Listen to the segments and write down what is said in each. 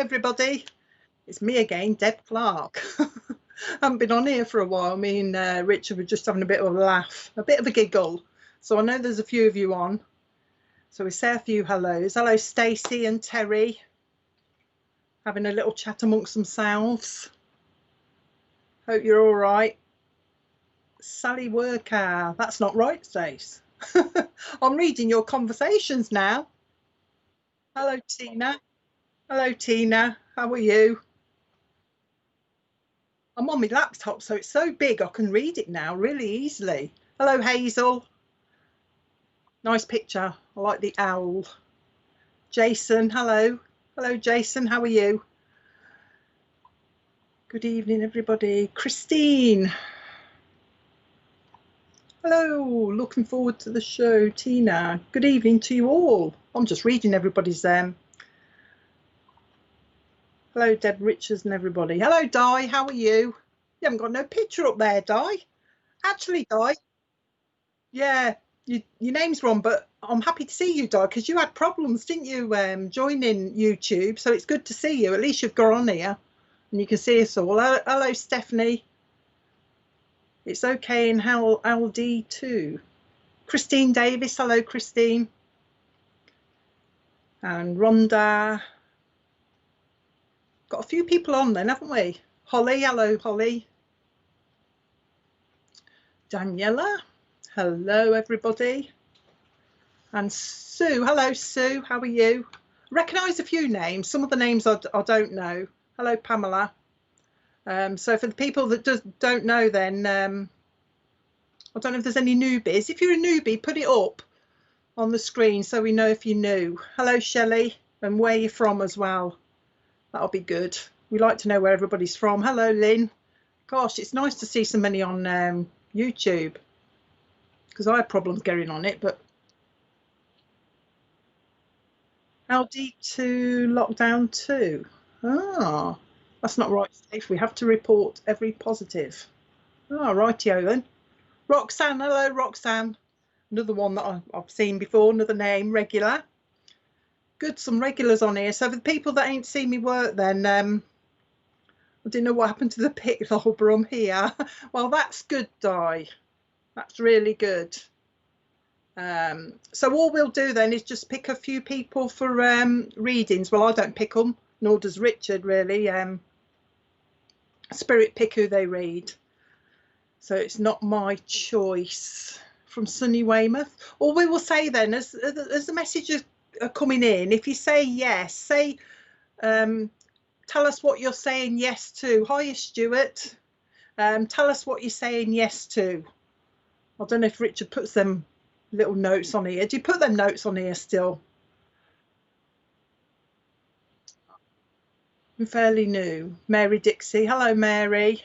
everybody. It's me again, Deb Clarke. I haven't been on here for a while. Me and Richard were just having a bit of a laugh, a bit of a giggle. So I know there's a few of you on. So we say a few hellos. Hello, Stacey and Terry. Having a little chat amongst themselves. Hope you're all right. Sally Worker. That's not right, Stace. I'm reading your conversations now. Hello, Tina. Hello, Tina. How are you? I'm on my laptop, so it's so big I can read it now really easily. Hello, Hazel. Nice picture. I like the owl. Jason, hello. Hello, Jason. How are you? Good evening, everybody. Christine. Hello. Looking forward to the show. Tina. Good evening to you all. I'm just reading everybody's Hello, Deb Richards and everybody. Hello, Di. How are you? You haven't got no picture up there, Di. Actually, Di. Yeah, your name's wrong, but I'm happy to see you, Di, because you had problems, didn't you, joining YouTube? So it's good to see you. At least you've got on here and you can see us all. Hello, Stephanie. It's okay in LD too. Christine Davis. Hello, Christine. And Rhonda. Got a few people on then, haven't we? Holly. Hello, Holly. Daniela. Hello, everybody. And Sue. Hello, Sue. How are you? Recognise a few names. Some of the names I don't know. Hello, Pamela. So for the people that don't know, then I don't know if there's any newbies. If you're a newbie, put it up on the screen so we know if you're new. Hello, Shelley, and where you're from as well. That'll be good. We like to know where everybody's from. Hello, Lynn. Gosh, it's nice to see so many on YouTube, because I had problems getting on it, but LD2 lockdown 2. Ah, that's not right, Steve. We have to report every positive. Oh, rightio then. Roxanne, hello, Roxanne. Another one that I've seen before, another name, regular. Good, some regulars on here. So for the people that ain't seen me work then, I didn't know what happened to the pickleball, but I'm here. Well, that's good, Di. That's really good. So all we'll do then is just pick a few people for readings. Well, I don't pick them, nor does Richard really. Spirit pick who they read. So it's not my choice. From Sunny Weymouth. All we will say then, as the messages are coming in, if you say yes, say, tell us what you're saying yes to. Hiya, Stuart. Tell us what you're saying yes to. I don't know if Richard puts them little notes on here. Do you put them notes on here still? I'm fairly new. Mary Dixie. Hello, Mary.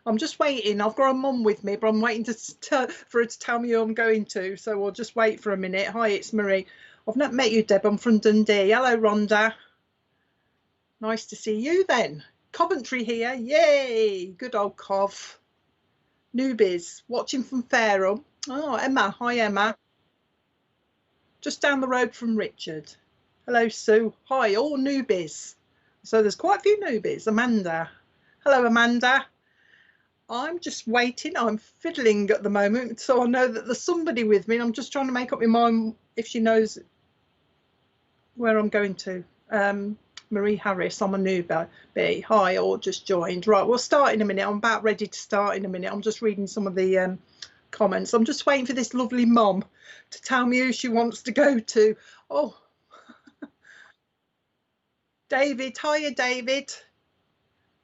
I'm just waiting. I've got a mum with me, but I'm waiting for her to tell me who I'm going to. So we'll just wait for a minute. Hi, it's Marie. I've not met you, Deb. I'm from Dundee. Hello, Rhonda. Nice to see you then. Coventry here. Yay. Good old Cov. Newbies. Watching from Fareham. Oh, Emma. Hi, Emma. Just down the road from Richard. Hello, Sue. Hi, all newbies. So there's quite a few newbies. Amanda. Hello, Amanda. I'm just waiting. I'm fiddling at the moment, so I know that there's somebody with me. I'm just trying to make up my mind if she knows where I'm going to. Marie Harris, I'm a newbie. Hi, all just joined. Right, we'll start in a minute. I'm about ready to start in a minute. I'm just reading some of the comments. I'm just waiting for this lovely mum to tell me who she wants to go to. Oh, David. Hiya, David.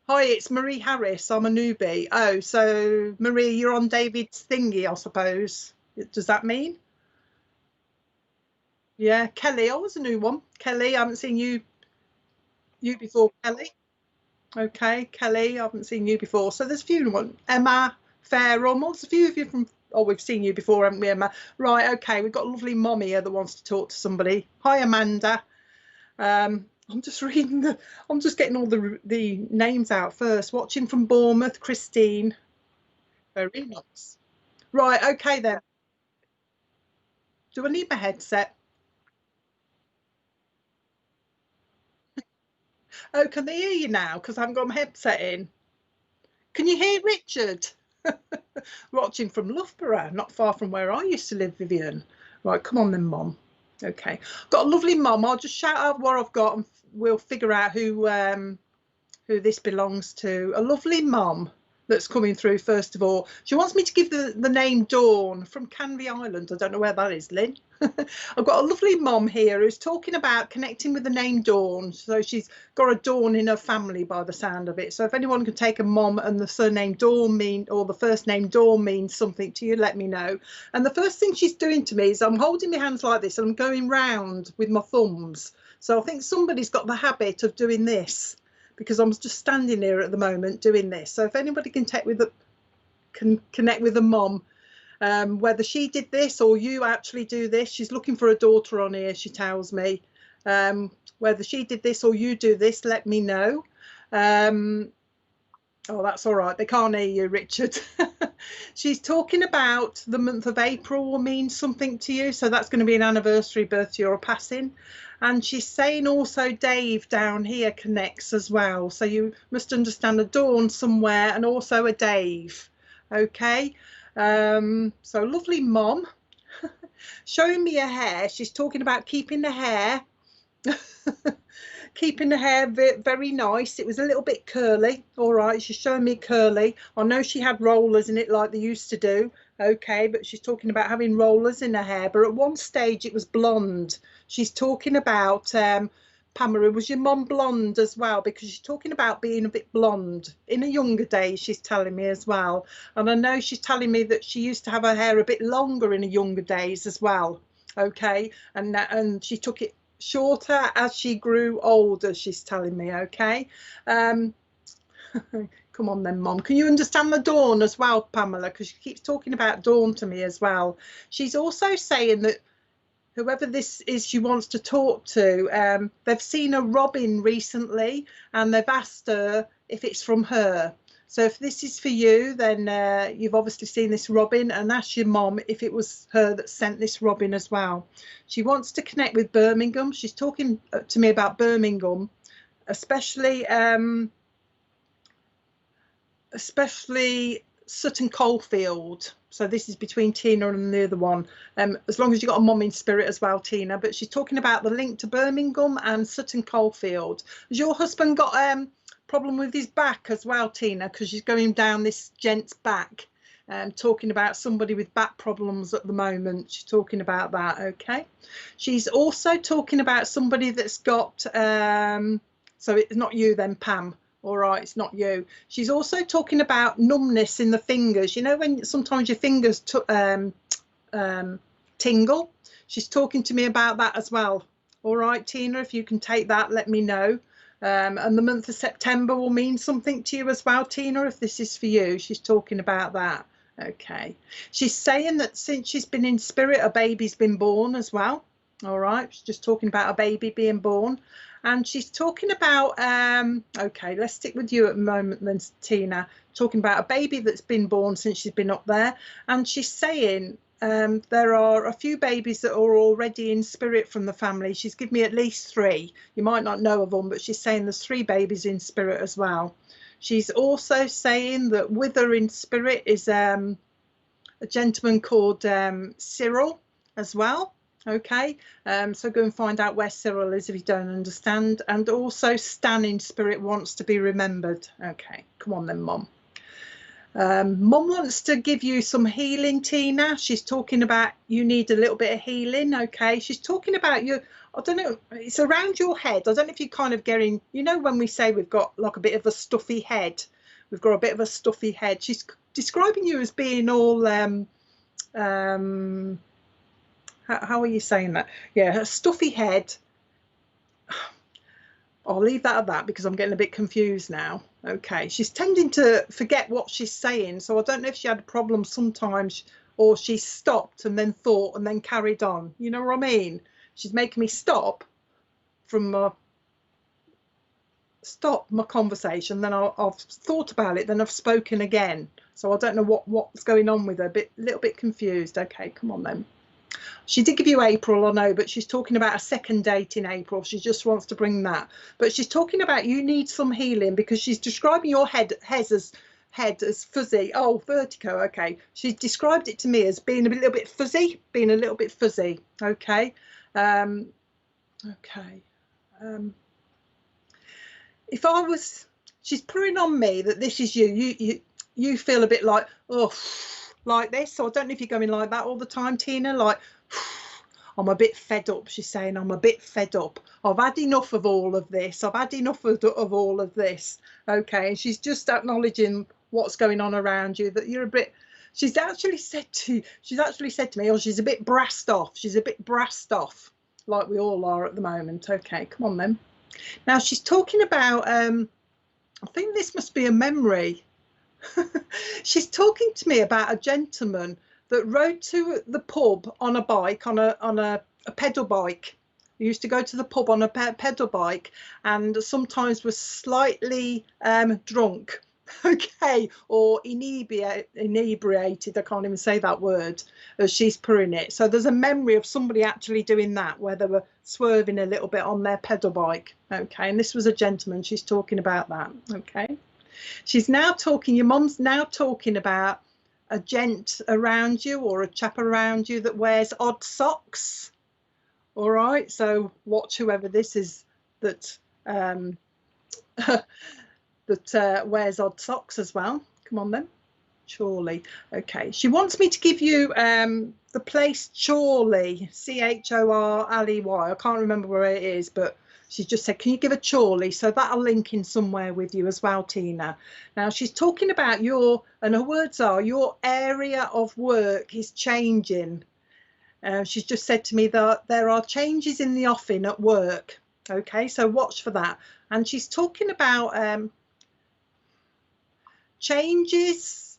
Hi, it's Marie Harris. I'm a newbie. Oh, so Marie, you're on David's thingy, I suppose. Does that mean? Yeah, Kelly. I was a new one. Kelly, I haven't seen you before, Kelly. Okay, Kelly, I haven't seen you before. So there's a few one. Emma, Fareham. There's a few of you from. Oh, we've seen you before, haven't we, Emma? Right. Okay, we've got a lovely mum here that wants to talk to somebody. Hi, Amanda. I'm just reading I'm just getting all the names out first. Watching from Bournemouth, Christine. Very nice. Right, okay then. Do I need my headset? Oh, can they hear you now? Because I haven't got my headset in. Can you hear Richard? Watching from Loughborough, not far from where I used to live, Vivian. Right, come on then, Mom. Okay, got a lovely mum. I'll just shout out what I've got and we'll figure out who this belongs to. A lovely mum that's coming through. First of all, she wants me to give the name Dawn from Canvey Island. I don't know where that is, Lynn. I've got a lovely mum here who's talking about connecting with the name Dawn. So she's got a Dawn in her family by the sound of it. So if anyone can take a mum and the surname Dawn or the first name Dawn means something to you, let me know. And the first thing she's doing to me is I'm holding my hands like this and I'm going round with my thumbs. So I think somebody's got the habit of doing this, because I'm just standing here at the moment doing this. So if anybody can connect with a mum, whether she did this or you actually do this, she's looking for a daughter on here, she tells me. Whether she did this or you do this, let me know. Oh, that's all right. They can't hear you, Richard. She's talking about the month of April will mean something to you. So that's going to be an anniversary, birthday or a passing. And she's saying also Dave down here connects as well. So you must understand a Dawn somewhere and also a Dave. Okay. So lovely mom. Showing me her hair. She's talking about keeping the hair. Keeping the hair very nice. It was a little bit curly. All right, she's showing me curly. I know she had rollers in it like they used to do. Okay, but she's talking about having rollers in her hair. But at one stage it was blonde. She's talking about Pamela, was your mum blonde as well? Because she's talking about being a bit blonde in her younger days, she's telling me as well. And I know she's telling me that she used to have her hair a bit longer in her younger days as well. Okay, and she took it shorter as she grew older, she's telling me. Okay. Come on then, Mom. Can you understand the Dawn as well, Pamela? Because she keeps talking about Dawn to me as well. She's also saying that whoever this is she wants to talk to, they've seen a robin recently and they've asked her if it's from her. So if this is for you, then you've obviously seen this robin, and ask your mom if it was her that sent this robin as well. She wants to connect with Birmingham. She's talking to me about Birmingham, especially Sutton Coldfield. So this is between Tina and the other one. As long as you've got a mom in spirit as well, Tina. But she's talking about the link to Birmingham and Sutton Coldfield. Has your husband got problem with his back as well, Tina? Because she's going down this gent's back, talking about somebody with back problems at the moment. She's talking about that. Okay. She's also talking about somebody that's got so it's not you then, Pam. All right, it's not you. She's also talking about numbness in the fingers. You know, when sometimes your fingers tingle. She's talking to me about that as well. All right, Tina, if you can take that, let me know. And the month of September will mean something to you as well, Tina, if this is for you. She's talking about that. Okay. She's saying that since she's been in spirit, a baby's been born as well. All right. She's just talking about a baby being born. And she's talking about, okay, let's stick with you at the moment then, Tina. Talking about a baby that's been born since she's been up there. And she's saying there are a few babies that are already in spirit from the family. She's given me at least 3. You might not know of them, but she's saying there's 3 babies in spirit as well. She's also saying that with her in spirit is a gentleman called Cyril as well. Okay, so go and find out where Cyril is if you don't understand. And also Stan in spirit wants to be remembered. Okay, come on then, Mum. Mum wants to give you some healing, Tina. She's talking about you need a little bit of healing. Okay, she's talking about you. I don't know, it's around your head. I don't know if you're kind of getting, you know, when we say we've got like a bit of a stuffy head, we've got a bit of a stuffy head. She's describing you as being all how are you saying that? Yeah, a stuffy head. I'll leave that at that because I'm getting a bit confused now. Okay, she's tending to forget what she's saying, so I don't know if she had a problem sometimes or she stopped and then thought and then carried on. You know what I mean? She's making me stop from my conversation, then I've thought about it, then I've spoken again. So I don't know what's going on with her. A little bit confused. Okay, come on then. She did give you April, I know, but she's talking about a second date in April. She just wants to bring that. But she's talking about you need some healing, because she's describing your head as fuzzy. Oh, vertigo. Okay. She's described it to me as being a little bit fuzzy, Okay. Okay. If I was, she's putting on me that this is you feel a bit like, oh, like this. So I don't know if you're going like that all the time, Tina, like, I'm a bit fed up. She's saying, I'm a bit fed up. I've had enough of all of this. I've had enough of all of this. Okay. And she's just acknowledging what's going on around you, that you're a bit, she's actually said to me, oh, she's a bit brassed off. She's a bit brassed off, like we all are at the moment. Okay, come on then. Now she's talking about, I think this must be a memory. She's talking to me about a gentleman that rode to the pub on a bike, on a pedal bike. He used to go to the pub on a pedal bike, and sometimes was slightly drunk, okay, or inebriated. I can't even say that word as she's purring it. So there's a memory of somebody actually doing that, where they were swerving a little bit on their pedal bike. Okay, and this was a gentleman. She's talking about that. Okay, she's now talking, your mum's now talking about a gent around you, or a chap around you that wears odd socks. All right, so watch whoever this is that that wears odd socks as well. Come on then, Chorley. Okay, she wants me to give you the place Chorley, Chorley. I can't remember where it is, but she's just said, can you give a Chorley? So that'll link in somewhere with you as well, Tina. Now she's talking about your, and her words are, your area of work is changing. She's just said to me that there are changes in the offing at work. Okay, so watch for that. And she's talking about changes.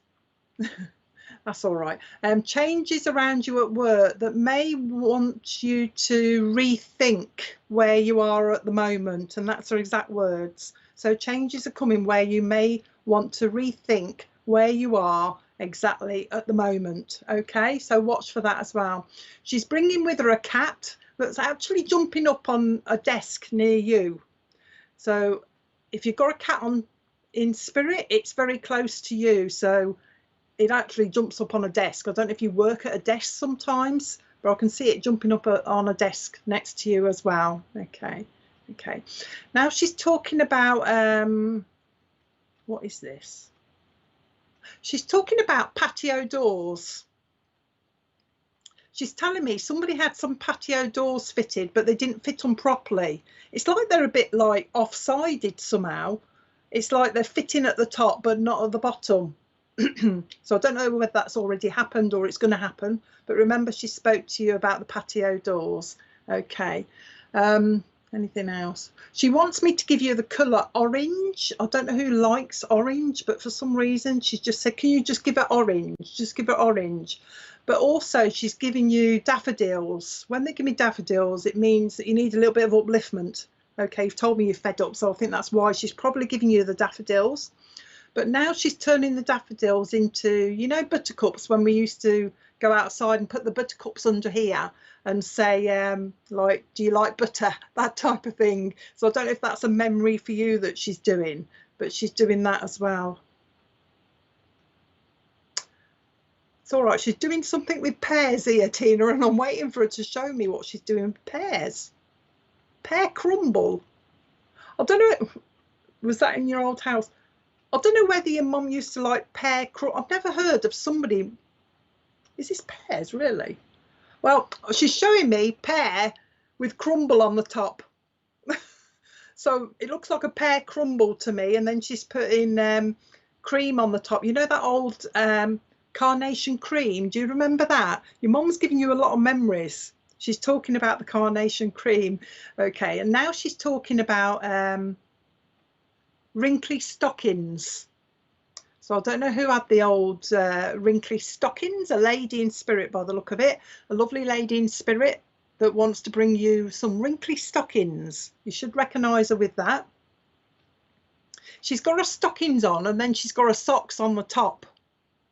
That's all right. Changes around you at work that may want you to rethink where you are at the moment, and that's her exact words. So changes are coming where you may want to rethink where you are exactly at the moment. Okay, so watch for that as well. She's bringing with her a cat that's actually jumping up on a desk near you. So if you've got a cat on in spirit, it's very close to you, so it actually jumps up on a desk. I don't know if you work at a desk sometimes, but I can see it jumping up on a desk next to you as well. Okay, okay. Now she's talking about what is this? She's talking about patio doors. She's telling me somebody had some patio doors fitted, but they didn't fit them properly. It's like they're a bit like off-sided somehow. It's like they're fitting at the top but not at the bottom. So I don't know whether that's already happened or it's going to happen, but remember she spoke to you about the patio doors. Okay. Anything else? She wants me to give you the colour orange. I don't know who likes orange, but for some reason she's just said, can you just give it orange? Just give it orange. But also she's giving you daffodils. When they give me daffodils, it means that you need a little bit of upliftment. Okay, you've told me you're fed up, so I think that's why she's probably giving you the daffodils. But now she's turning the daffodils into, you know, buttercups, when we used to go outside and put the buttercups under here and say, like, do you like butter? That type of thing. So I don't know if that's a memory for you that she's doing, but she's doing that as well. It's all right. She's doing something with pears here, Tina, and I'm waiting for her to show me what she's doing with pears. Pear crumble. I don't know. Was that in your old house? I don't know whether your mum used to like pear crumble. I've never heard of somebody. Is this pears, really? Well, she's showing me pear with crumble on the top. So it looks like a pear crumble to me, and then she's putting cream on the top. You know that old carnation cream? Do you remember that? Your mum's giving you a lot of memories. She's talking about the carnation cream. Okay, and now she's talking about wrinkly stockings. So I don't know who had the old wrinkly stockings. A lady in spirit, by the look of it. A lovely lady in spirit that wants to bring you some wrinkly stockings. You should recognise her with that. She's got her stockings on, and then she's got her socks on the top.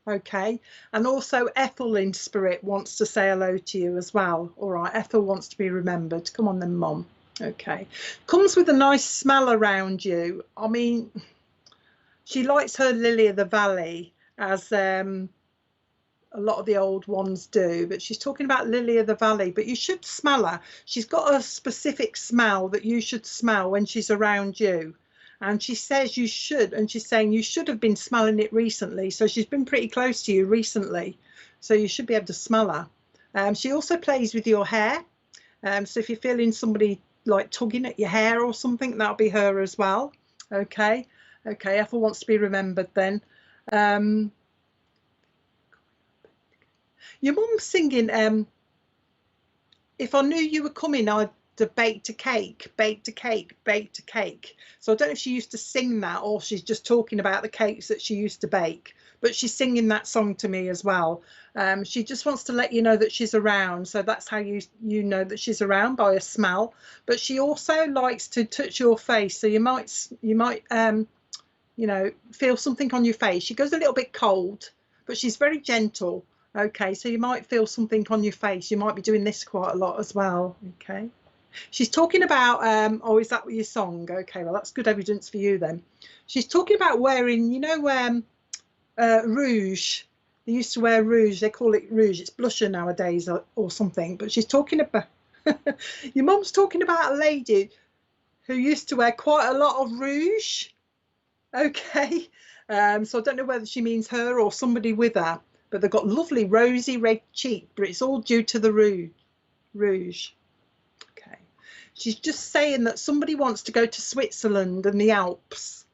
Okay, and also Ethel in spirit wants to say hello to you as well. All right, Ethel wants to be remembered. Come on then, Mom. Okay, comes with a nice smell around you. I mean, she likes her lily of the valley, as a lot of the old ones do, but she's talking about lily of the valley. But you should smell her. She's got a specific smell that you should smell when she's around you, and she says you should, and she's saying you should have been smelling it recently. So she's been pretty close to you recently, so you should be able to smell her. She also plays with your hair, so if you're feeling somebody like tugging at your hair or something, that'll be her as well. Okay, okay, Ethel wants to be remembered then. um your mum's singing, if I knew you were coming, I'd have baked a cake, baked a cake, baked a cake. So I don't know if she used to sing that or she's just talking about the cakes that she used to bake, but she's singing that song to me as well. She just wants to let you know that she's around. So that's how you know that she's around, by a smell. But she also likes to touch your face. So you might you know, feel something on your face. She goes a little bit cold, but she's very gentle. Okay, so you might feel something on your face. You might be doing this quite a lot as well. Okay, she's talking about oh, is that your song? Okay, well, that's good evidence for you then. She's talking about wearing, you know, rouge. They used to wear rouge. They call it rouge. It's blusher nowadays, or something. But she's talking about your mum's talking about a lady who used to wear quite a lot of rouge. Okay, so I don't know whether she means her or somebody with her, but they've got lovely rosy red cheek, but it's all due to the rouge. Okay, she's just saying that somebody wants to go to Switzerland and the Alps.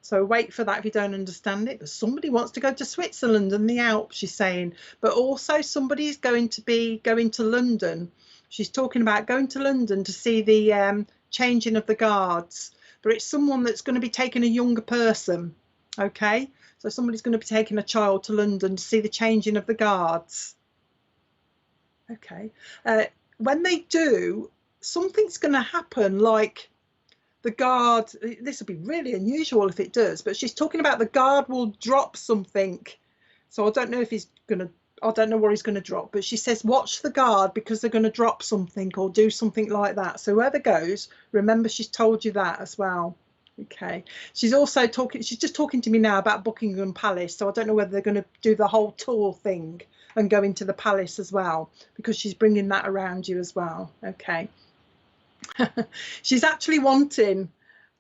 So wait for that if you don't understand it, but somebody wants to go to Switzerland and the Alps, she's saying. But also somebody's going to be going to London. She's talking about going to London to see the changing of the guards. But it's someone that's going to be taking a younger person. Okay, so somebody's going to be taking a child to London to see the changing of the guards. Okay, when they do, something's going to happen, like the guard, this will be really unusual if it does, but she's talking about the guard will drop something. So I don't know if he's going to, I don't know what he's going to drop, but she says watch the guard because they're going to drop something or do something like that. So whoever goes, remember she's told you that as well. Okay, she's also talking, she's just talking to me now about Buckingham Palace, so I don't know whether they're going to do the whole tour thing and go into the palace as well, because she's bringing that around you as well. Okay. She's actually wanting,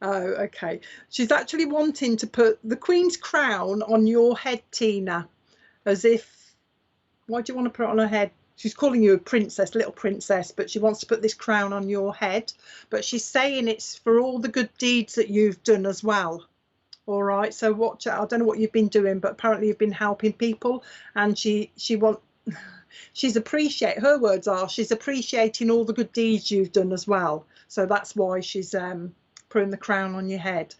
oh, okay, she's actually wanting to put the Queen's crown on your head, Tina, as if, why do you want to put it on her head? She's calling you a princess, little princess, but she wants to put this crown on your head. But she's saying it's for all the good deeds that you've done as well. All right, so watch out. I don't know what you've been doing, but apparently you've been helping people, and she's appreciate, her words are, she's appreciating all the good deeds you've done as well. So that's why she's putting the crown on your head.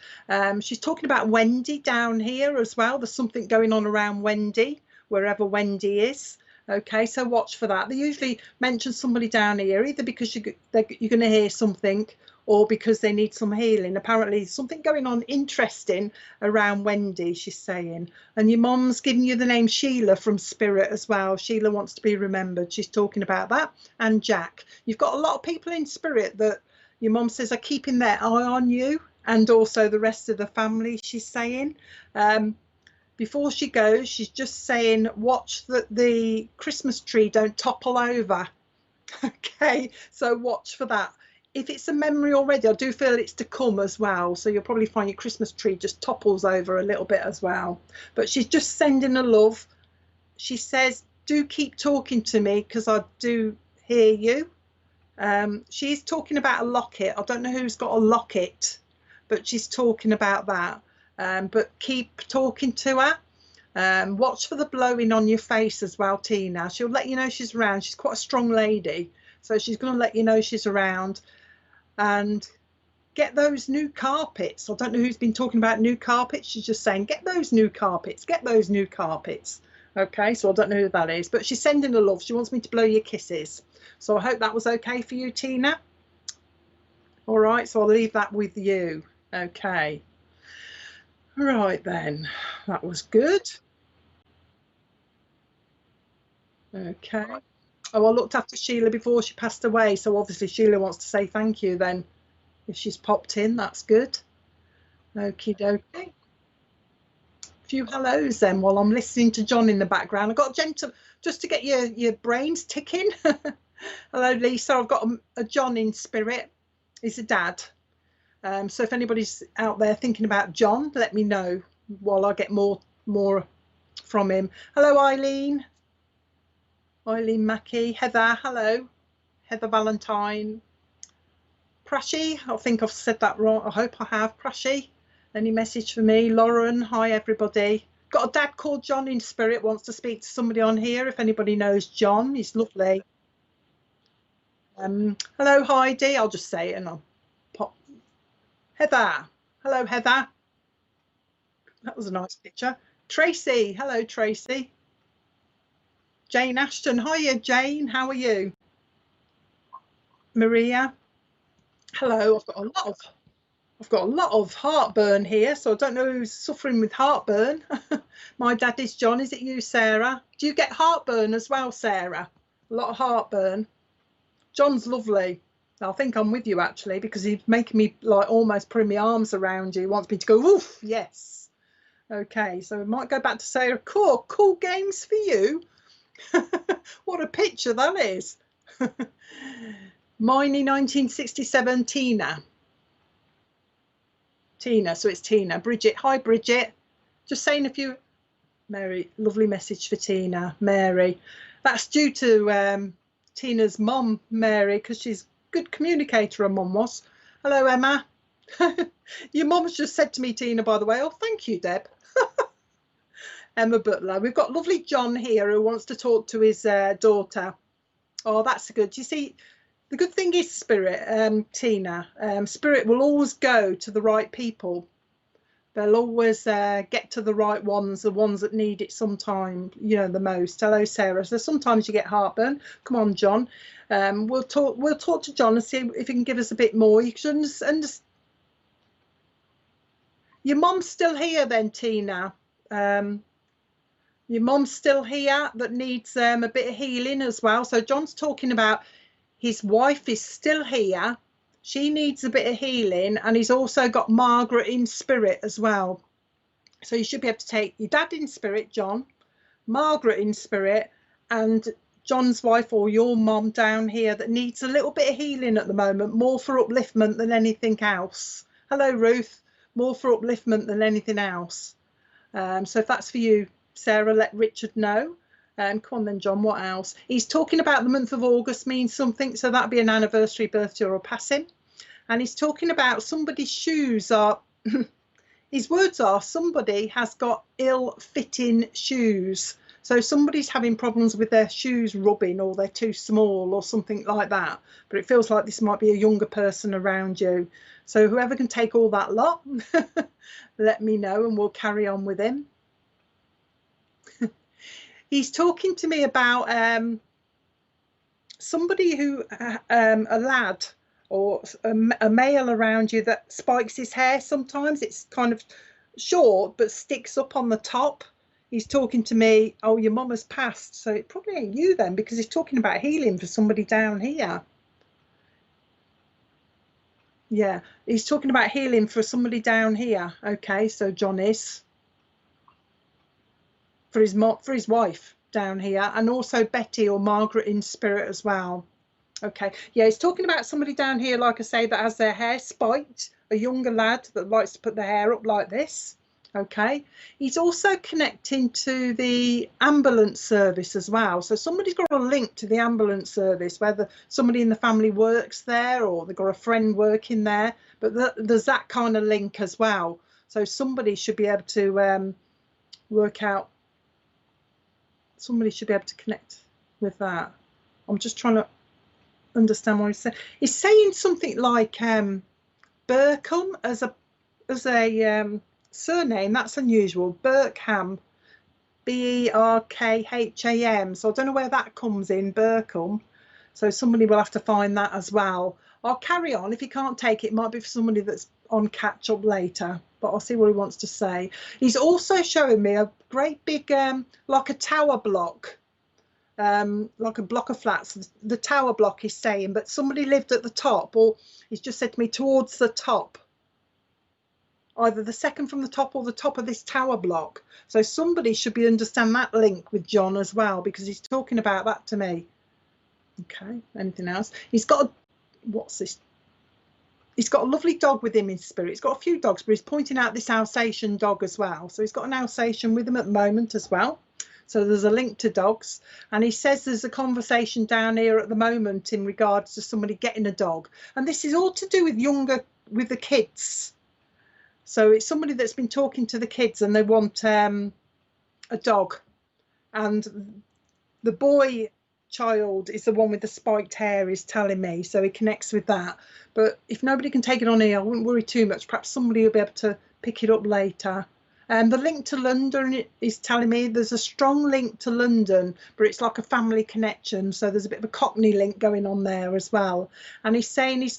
She's talking about Wendy down here as well. There's something going on around Wendy, wherever Wendy is. Okay, so watch for that. They usually mention somebody down here, either because you're going to hear something or because they need some healing. Apparently something going on interesting around Wendy, she's saying. And your mom's giving you the name Sheila from Spirit as well. Sheila wants to be remembered. She's talking about that. And Jack. You've got a lot of people in Spirit that your mom says are keeping their eye on you, and also the rest of the family, she's saying. Before she goes, she's just saying, watch that the Christmas tree don't topple over. Okay, so watch for that. If it's a memory already, I do feel it's to come as well. So you'll probably find your Christmas tree just topples over a little bit as well. But she's just sending a love. She says, do keep talking to me because I do hear you. She's talking about a locket. I don't know who's got a locket, but she's talking about that. But keep talking to her. Watch for the blowing on your face as well, Tina. She'll let you know she's around. She's quite a strong lady, so she's going to let you know she's around. And get those new carpets. I don't know who's been talking about new carpets. She's just saying, get those new carpets, get those new carpets. Okay, so I don't know who that is, but she's sending the love. She wants me to blow your kisses. So I hope that was okay for you, Tina. All right, so I'll leave that with you. Okay. Right then, that was good. Okay. Oh, I looked after Sheila before she passed away, so obviously Sheila wants to say thank you then. If she's popped in, that's good. Okie dokie. Few hellos then while I'm listening to John in the background. I've got a gentle, just to get your brains ticking. Hello, Lisa. I've got a John in spirit. He's a dad. So if anybody's out there thinking about John, let me know while I get more from him. Hello, Eileen. Eileen Mackey. Heather. Hello. Heather Valentine. Prashi. I think I've said that wrong. I hope I have. Prashi. Any message for me? Lauren. Hi, everybody. Got a dad called John in spirit. Wants to speak to somebody on here. If anybody knows John, he's lovely. Hello, Heidi. I'll just say it and I'll pop. Heather. Hello, Heather. That was a nice picture. Tracy. Hello, Tracy. Jane Ashton. Hiya, Jane. How are you? Maria. Hello. I've got a lot of heartburn here, so I don't know who's suffering with heartburn. My dad is John. Is it you, Sarah? Do you get heartburn as well, Sarah? A lot of heartburn. John's lovely. I think I'm with you actually, because he's making me like almost putting my arms around you. He wants me to go, oof, yes. Okay, so we might go back to Sarah. Cool games for you. What a picture that is. Miney 1967, Tina. So it's Tina. Bridget. Hi, Bridget. Just saying a few. Mary, lovely message for Tina. Mary. That's due to Tina's mum, Mary, because she's a good communicator, her mum was. Hello, Emma. Your mum's just said to me, Tina, by the way. Oh, thank you, Deb. Emma Butler. We've got lovely John here who wants to talk to his daughter. Oh, that's good. You see, the good thing is spirit, Tina. Spirit will always go to the right people. They'll always get to the right ones, the ones that need it sometime, you know, the most. Hello, Sarah. So sometimes you get heartburn. Come on, John. We'll talk to John and see if he can give us a bit more. You can understand. Your mum's still here then, Tina. Your mum's still here that needs a bit of healing as well. So John's talking about his wife is still here. She needs a bit of healing, and he's also got Margaret in spirit as well. So you should be able to take your dad in spirit, John, Margaret in spirit, and John's wife or your mum down here that needs a little bit of healing at the moment, more for upliftment than anything else. Hello, Ruth. More for upliftment than anything else. So if that's for you, Sarah, let Richard know. Come on then, John, what else? He's talking about the month of August means something, so that'd be an anniversary, birthday or a passing. And he's talking about somebody's shoes are, his words are, somebody has got ill-fitting shoes. So somebody's having problems with their shoes rubbing, or they're too small or something like that. But it feels like this might be a younger person around you. So whoever can take all that lot, let me know and we'll carry on with him. He's talking to me about somebody who, a lad or a male around you that spikes his hair sometimes. It's kind of short but sticks up on the top. He's talking to me, oh, your mum has passed. So it probably ain't you then, because he's talking about healing for somebody down here. Yeah, he's talking about healing for somebody down here. Okay, so John is. For his wife down here, and also Betty or Margaret in spirit as well. Okay, yeah, he's talking about somebody down here, like I say, that has their hair spiked, a younger lad that likes to put their hair up like this. Okay, he's also connecting to the ambulance service as well. So somebody's got a link to the ambulance service, whether somebody in the family works there or they've got a friend working there, but there's that kind of link as well. So somebody should be able to work out. Somebody should be able to connect with that. I'm just trying to understand what he's saying. He's saying something like Burkham as a surname. That's unusual. Berkham, Berkham. So I don't know where that comes in, Burkham. So somebody will have to find that as well. I'll carry on. If you can't take it, it might be for somebody that's on catch up later, but I'll see what he wants to say. He's also showing me a great big like a tower block like a block of flats, the tower block he's saying, but somebody lived at the top, or he's just said to me towards the top, either the second from the top or the top of this tower block. So somebody should be understand that link with John as well, because he's talking about that to me. Okay, anything else? He's got what's this? He's got a lovely dog with him in spirit. He's got a few dogs, but he's pointing out this Alsatian dog as well. So he's got an Alsatian with him at the moment as well. So there's a link to dogs. And he says there's a conversation down here at the moment in regards to somebody getting a dog. And this is all to do with the kids. So it's somebody that's been talking to the kids and they want a dog. And the boy child is the one with the spiked hair, is telling me, so he connects with that. But if nobody can take it on here, I wouldn't worry too much. Perhaps somebody will be able to pick it up later. And the link to London is telling me there's a strong link to London, but it's like a family connection, so there's a bit of a Cockney link going on there as well. And he's saying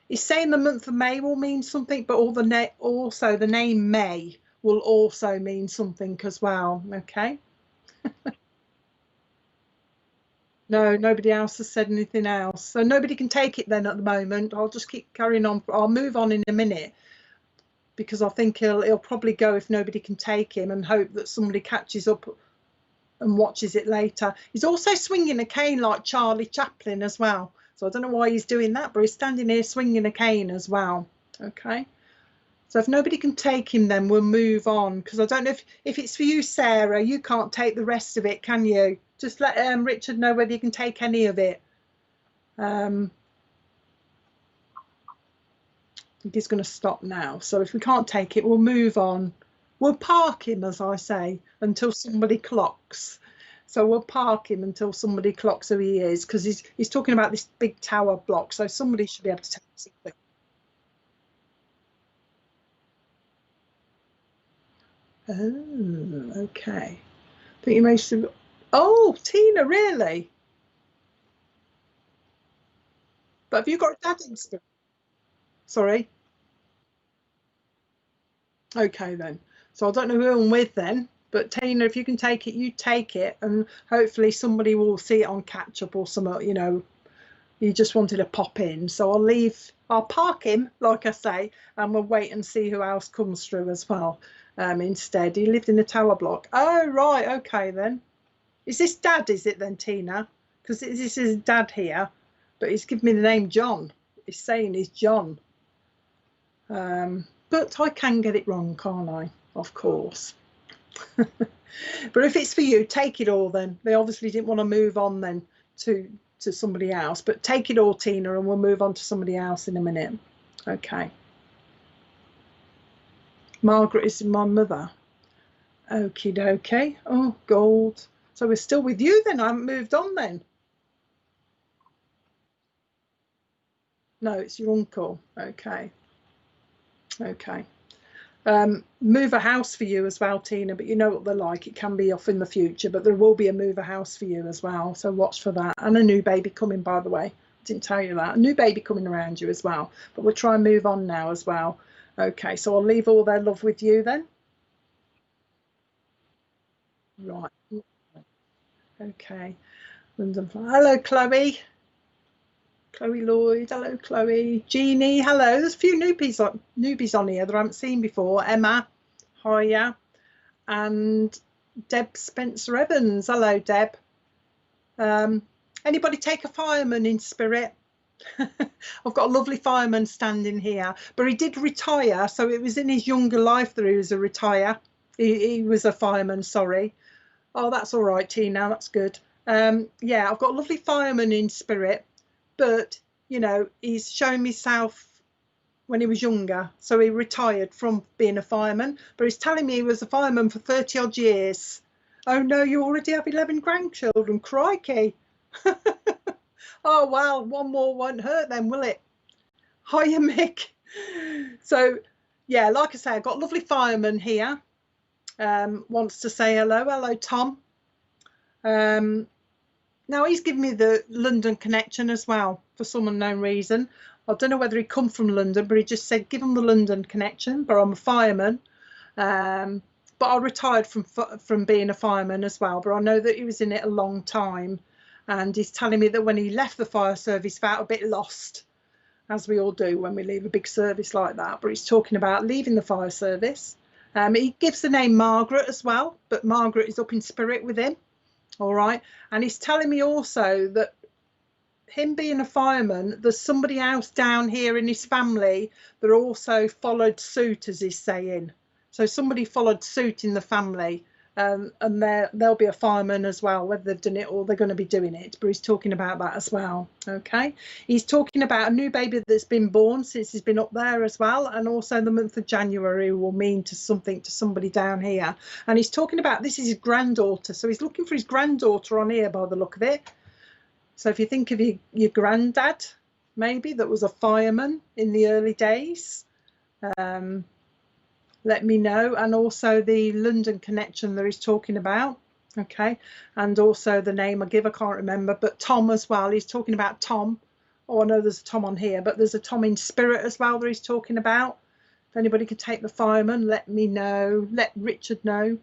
the month of May will mean something, but also the name May will also mean something as well. Okay. No, nobody else has said anything else. So nobody can take it then at the moment. I'll just keep carrying on. I'll move on in a minute, because I think he'll probably go if nobody can take him, and hope that somebody catches up and watches it later. He's also swinging a cane like Charlie Chaplin as well. So I don't know why he's doing that, but he's standing here swinging a cane as well. Okay. So if nobody can take him, then we'll move on, because I don't know if it's for you, Sarah. You can't take the rest of it, can you? Just let Richard know whether you can take any of it. I think he's going to stop now. So if we can't take it, we'll move on. We'll park him, as I say, until somebody clocks. So we'll park him until somebody clocks who he is, because he's talking about this big tower block. So somebody should be able to take something. Oh, okay. I think you may have. Oh, Tina, really? But have you got a dad in spirit? Sorry. Okay then. So I don't know who I'm with then, but Tina, if you can take it, you take it, and hopefully somebody will see it on catch up or something. You know, you just wanted to pop in. So I'll park him, like I say, and we'll wait and see who else comes through as well. Instead, he lived in the tower block. Oh, right. Okay then. Is this dad, is it then, Tina? Because this is dad here, but he's given me the name John. He's saying he's John. But I can get it wrong, can't I? Of course. But if it's for you, take it all then. They obviously didn't want to move on then to somebody else, but take it all, Tina, and we'll move on to somebody else in a minute. Okay. Margaret is my mother. Okie dokie. Oh, gold. So we're still with you then. I haven't moved on then. No, it's your uncle. Okay. Okay. Move a house for you as well, Tina, but you know what they're like. It can be off in the future, but there will be a move a house for you as well. So watch for that. And a new baby coming, by the way. I didn't tell you that. A new baby coming around you as well. But we'll try and move on now as well. Okay, so I'll leave all their love with you then. Right. Okay. Hello, Chloe. Chloe Lloyd. Hello, Chloe. Jeannie. Hello. There's a few newbies on here that I haven't seen before. Emma. Hiya. And Deb Spencer Evans. Hello, Deb. Anybody take a fireman in spirit? I've got a lovely fireman standing here, but he did retire, so it was in his younger life that he was a retire. He was a fireman, sorry. Oh, that's all right, Tina, that's good. Yeah, I've got a lovely fireman in spirit, but you know, he's shown himself when he was younger, so he retired from being a fireman, but he's telling me he was a fireman for 30 odd years. Oh no, you already have 11 grandchildren, crikey. Oh well, one more won't hurt then, will it? Hiya, Mick. So yeah, like I say, I've got a lovely fireman here. Wants to say hello. Hello, Tom. Now he's given me the London connection as well for some unknown reason. I don't know whether he come from London, but he just said give him the London connection, but I'm a fireman. but I retired from being a fireman as well, but I know that he was in it a long time, and he's telling me that when he left the fire service, he felt a bit lost, as we all do when we leave a big service like that. But he's talking about leaving the fire service. He gives the name Margaret as well, but Margaret is up in spirit with him. All right. And he's telling me also that him being a fireman, there's somebody else down here in his family that also followed suit, as he's saying. So somebody followed suit in the family, and there'll be a fireman as well, whether they've done it or they're going to be doing it. But he's talking about that as well. Okay. He's talking about a new baby that's been born since he's been up there as well, and also the month of January will mean something to somebody down here. And he's talking about, this is his granddaughter, so he's looking for his granddaughter on here by the look of it. So if you think of your granddad, maybe, that was a fireman in the early days, let me know. And also the London connection that he's talking about. Okay. And also the name I can't remember, but Tom as well. He's talking about Tom. Oh, I know there's a Tom on here, but there's a Tom in spirit as well that he's talking about. If anybody could take the fireman, let me know. Let Richard know.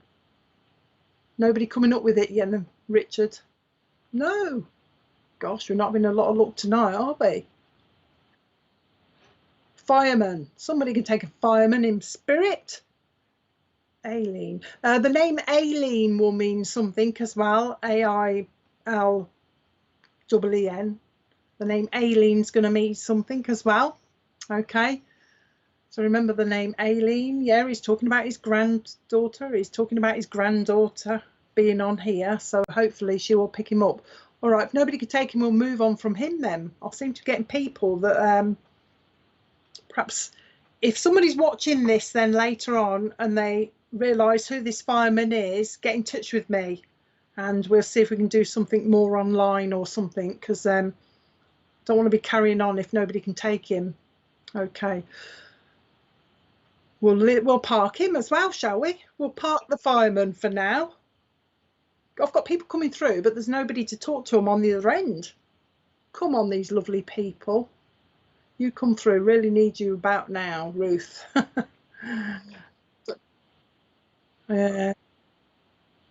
Nobody coming up with it yet, Richard? No. Gosh, we're not having a lot of luck tonight, are we? Fireman. Somebody can take a fireman in spirit. Aileen. The name Aileen will mean something as well. AILEEN. The name Aileen's going to mean something as well. Okay. So remember the name Aileen. Yeah, he's talking about his granddaughter. He's talking about his granddaughter being on here. So hopefully she will pick him up. All right, if nobody could take him, we'll move on from him then. I seem to be getting people that perhaps if somebody's watching this then later on and they realise who this fireman is, get in touch with me and we'll see if we can do something more online or something, because don't want to be carrying on if nobody can take him. Okay. We'll park him as well, shall we? We'll park the fireman for now. I've got people coming through, but there's nobody to talk to them on the other end. Come on, these lovely people. You come through. Really need you about now, Ruth.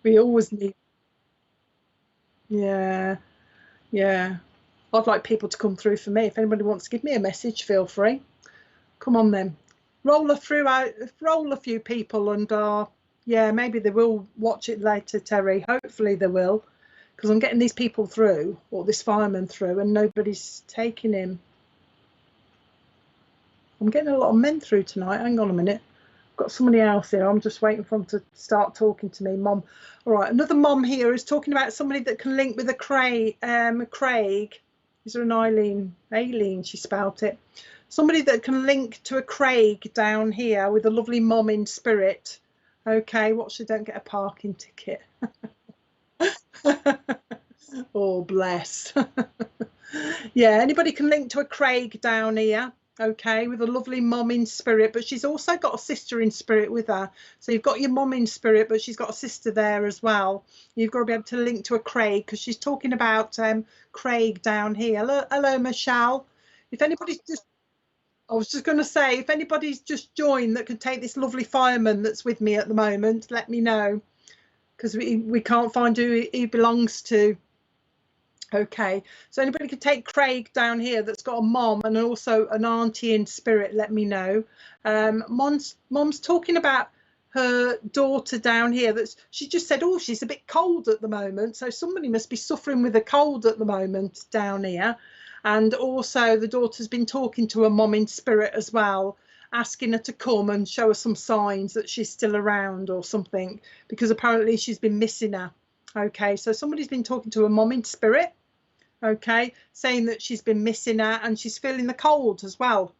We always need. Yeah. I'd like people to come through for me. If anybody wants to give me a message, feel free. Come on then. Roll a few people, and yeah, maybe they will watch it later, Terry. Hopefully they will, because I'm getting these people through, or this fireman through, and nobody's taking him. I'm getting a lot of men through tonight. Hang on a minute. I've got somebody else here. I'm just waiting for them to start talking to me. Mom. All right, another mom here is talking about somebody that can link with a Craig. Is there an Eileen? Aileen, she spelt it. Somebody that can link to a Craig down here with a lovely mom in spirit. Okay, watch they don't get a parking ticket. Oh, bless. Yeah, anybody can link to a Craig down here. Okay, with a lovely mom in spirit, but she's also got a sister in spirit with her. So you've got your mom in spirit, but she's got a sister there as well. You've got to be able to link to a Craig, because she's talking about Craig down here. Hello, Michelle. If anybody's just, I was just going to say, if anybody's just joined that could take this lovely fireman that's with me at the moment, let me know, because we can't find who he belongs to. Okay, so anybody could take Craig down here that's got a mom and also an auntie in spirit, let me know. Mom's talking about her daughter down here. She just said, oh, she's a bit cold at the moment, so somebody must be suffering with a cold at the moment down here. And also the daughter's been talking to her mom in spirit as well, asking her to come and show her some signs that she's still around or something, because apparently she's been missing her. Okay, so somebody's been talking to her mom in spirit, okay, saying that she's been missing her and she's feeling the cold as well.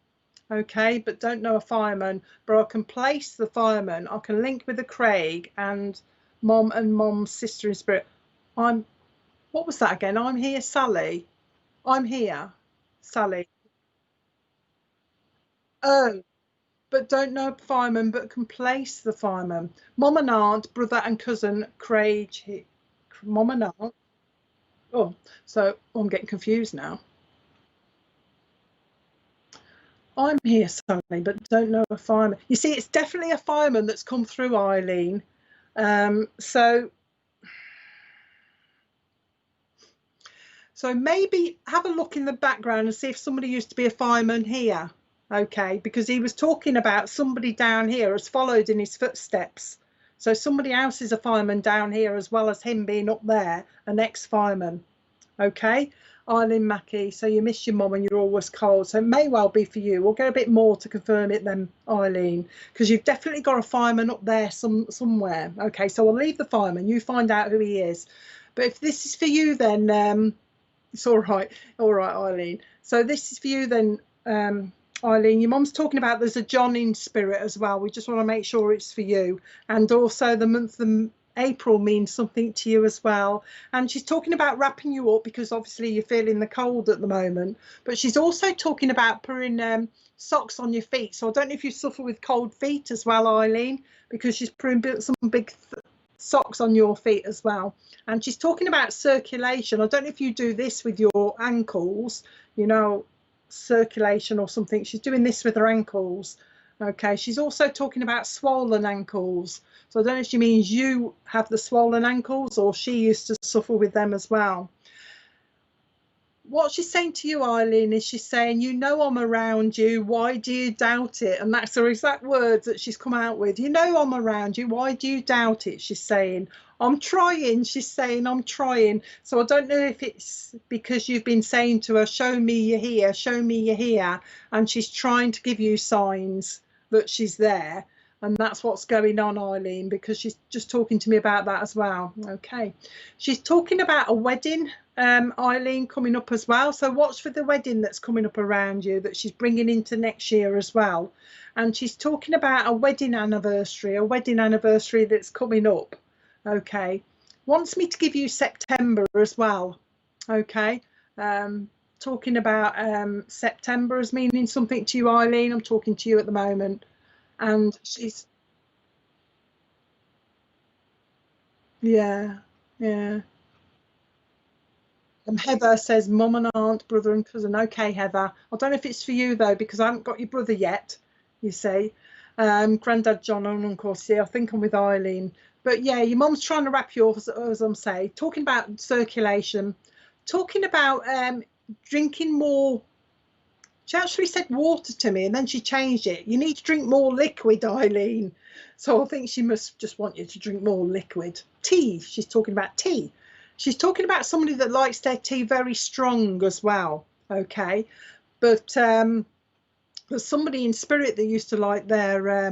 Okay, but don't know a fireman, but I can place the fireman. I can link with the Craig and mom's sister in spirit. What was that again? I'm here, Sally. I'm here, Sally. Oh, but don't know fireman, but can place the fireman. Mom and aunt, brother and cousin, Craig. Mom and aunt. Oh, so I'm getting confused now. I'm here, Sally, but don't know a fireman. You see, it's definitely a fireman that's come through, Eileen. So maybe have a look in the background and see if somebody used to be a fireman here. Okay, because he was talking about somebody down here has followed in his footsteps. So somebody else is a fireman down here as well as him being up there, an ex-fireman. Okay, Eileen Mackey, so you miss your mum and you're always cold. So it may well be for you. We'll get a bit more to confirm it then, Eileen, because you've definitely got a fireman up there somewhere. Okay, so I'll leave the fireman. You find out who he is. But if this is for you, then it's all right, Eileen. So this is for you then, Eileen. Your mum's talking about there's a John in spirit as well. We just want to make sure it's for you. And also the month of April means something to you as well. And she's talking about wrapping you up because obviously you're feeling the cold at the moment. But she's also talking about putting socks on your feet. So I don't know if you suffer with cold feet as well, Eileen, because she's putting some big socks on your feet as well. And she's talking about circulation. I don't know if you do this with your ankles, you know, circulation or something. She's doing this with her ankles. Okay, she's also talking about swollen ankles. So I don't know if she means you have the swollen ankles or she used to suffer with them as well. What she's saying to you, Eileen, is she's saying, you know I'm around you, why do you doubt it? And that's her exact words that she's come out with. You know I'm around you, why do you doubt it? She's saying, I'm trying. She's saying, I'm trying. So I don't know if it's because you've been saying to her, show me you're here, show me you're here. And she's trying to give you signs that she's there. And that's what's going on, Eileen, because she's just talking to me about that as well. Okay. She's talking about a wedding, Eileen, coming up as well. So watch for the wedding that's coming up around you that she's bringing into next year as well. And she's talking about a wedding anniversary that's coming up. Okay. Wants me to give you September as well. Okay. Talking about September as meaning something to you, Eileen. I'm talking to you at the moment. And she's, yeah. And Heather says mum and aunt, brother and cousin. Okay, Heather, I don't know if it's for you though, because I haven't got your brother yet, you see. Grandad John and Uncle C. I think I'm with Eileen. But yeah, your mum's trying to wrap you up, as I'm saying, talking about circulation, talking about drinking more. She actually said water to me and then she changed it. You need to drink more liquid, Eileen. So I think she must just want you to drink more liquid. Tea, she's talking about tea. She's talking about somebody that likes their tea very strong as well, okay? But there's somebody in spirit that used to like their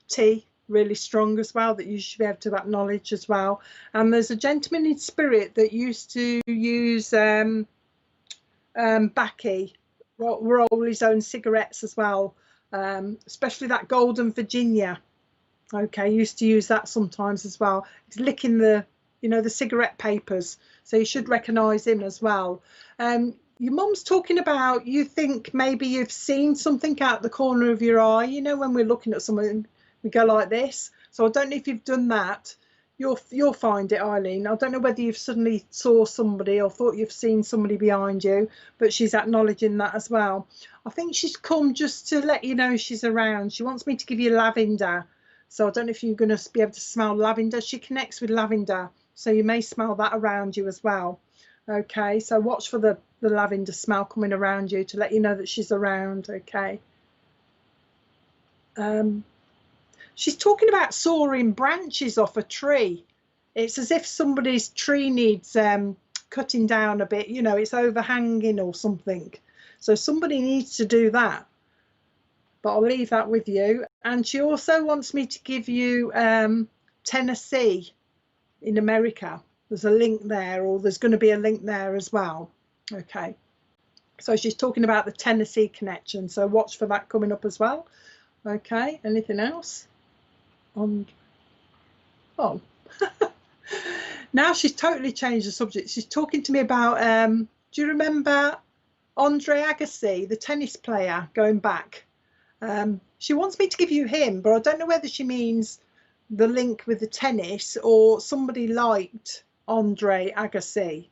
tea really strong as well, that you should be able to acknowledge as well. And there's a gentleman in spirit that used to use baccy, roll his own cigarettes as well, especially that Golden Virginia. Okay, used to use that sometimes as well. He's licking the, you know, the cigarette papers, so you should recognise him as well. Your mum's talking about, you think maybe you've seen something out the corner of your eye. You know, when we're looking at something, we go like this. So I don't know if you've done that. You'll find it, Eileen. I don't know whether you've suddenly saw somebody or thought you've seen somebody behind you, but she's acknowledging that as well. I think she's come just to let you know she's around. She wants me to give you lavender. So I don't know if you're going to be able to smell lavender. She connects with lavender, so you may smell that around you as well. Okay, so watch for the lavender smell coming around you to let you know that she's around. Okay. She's talking about sawing branches off a tree. It's as if somebody's tree needs cutting down a bit, you know, it's overhanging or something. So somebody needs to do that. But I'll leave that with you. And she also wants me to give you Tennessee in America. There's a link there, or there's going to be a link there as well. Okay. So she's talking about the Tennessee connection. So watch for that coming up as well. Okay. Anything else? Oh. Now she's totally changed the subject. She's talking to me about, do you remember Andre Agassi, the tennis player, going back? She wants me to give you him, but I don't know whether she means the link with the tennis or somebody liked Andre Agassi.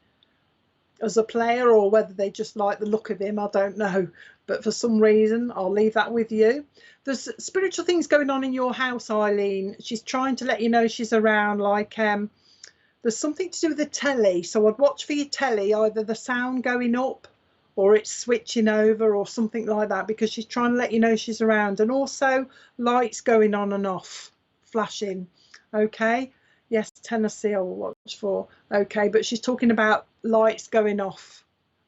as a player, or whether they just like the look of him, I don't know. But for some reason, I'll leave that with you. There's spiritual things going on in your house, Eileen. She's trying to let you know she's around. Like there's something to do with the telly, so I'd watch for your telly, either the sound going up or it's switching over or something like that, because she's trying to let you know she's around. And also lights going on and off, flashing. Okay, yes, Tennessee I'll watch for. Okay, but she's talking about lights going off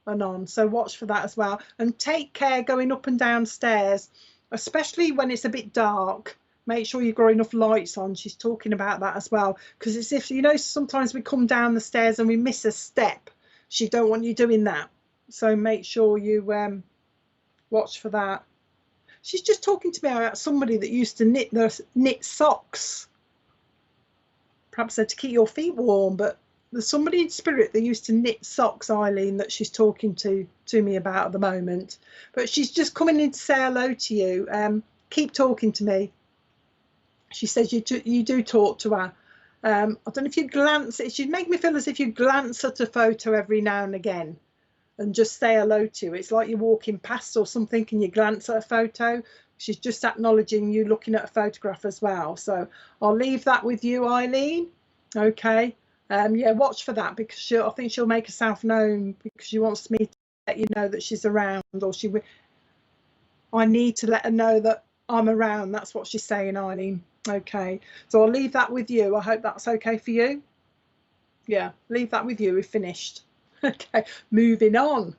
and on, so watch for that as well. And take care going up and down stairs, especially when it's a bit dark. Make sure you've got enough lights on. She's talking about that as well, because it's, if you know, sometimes we come down the stairs and we miss a step. She don't want you doing that, so make sure you watch for that. She's just talking to me about somebody that used to knit socks. Perhaps they're to keep your feet warm, but there's somebody in spirit that used to knit socks, Eileen, that she's talking to me about at the moment. But she's just coming in to say hello to you. Keep talking to me. She says you do talk to her. I don't know if you glance. She'd make me feel as if you glance at a photo every now and again and just say hello to you. It's like you're walking past or something and you glance at a photo. She's just acknowledging you looking at a photograph as well. So I'll leave that with you, Eileen. Okay. Yeah, watch for that, because I think she'll make herself known, because she wants me to let you know that she's around, or I need to let her know that I'm around. That's what she's saying, Eileen. Okay, so I'll leave that with you. I hope that's okay for you. Yeah, leave that with you. We've finished. Okay, moving on.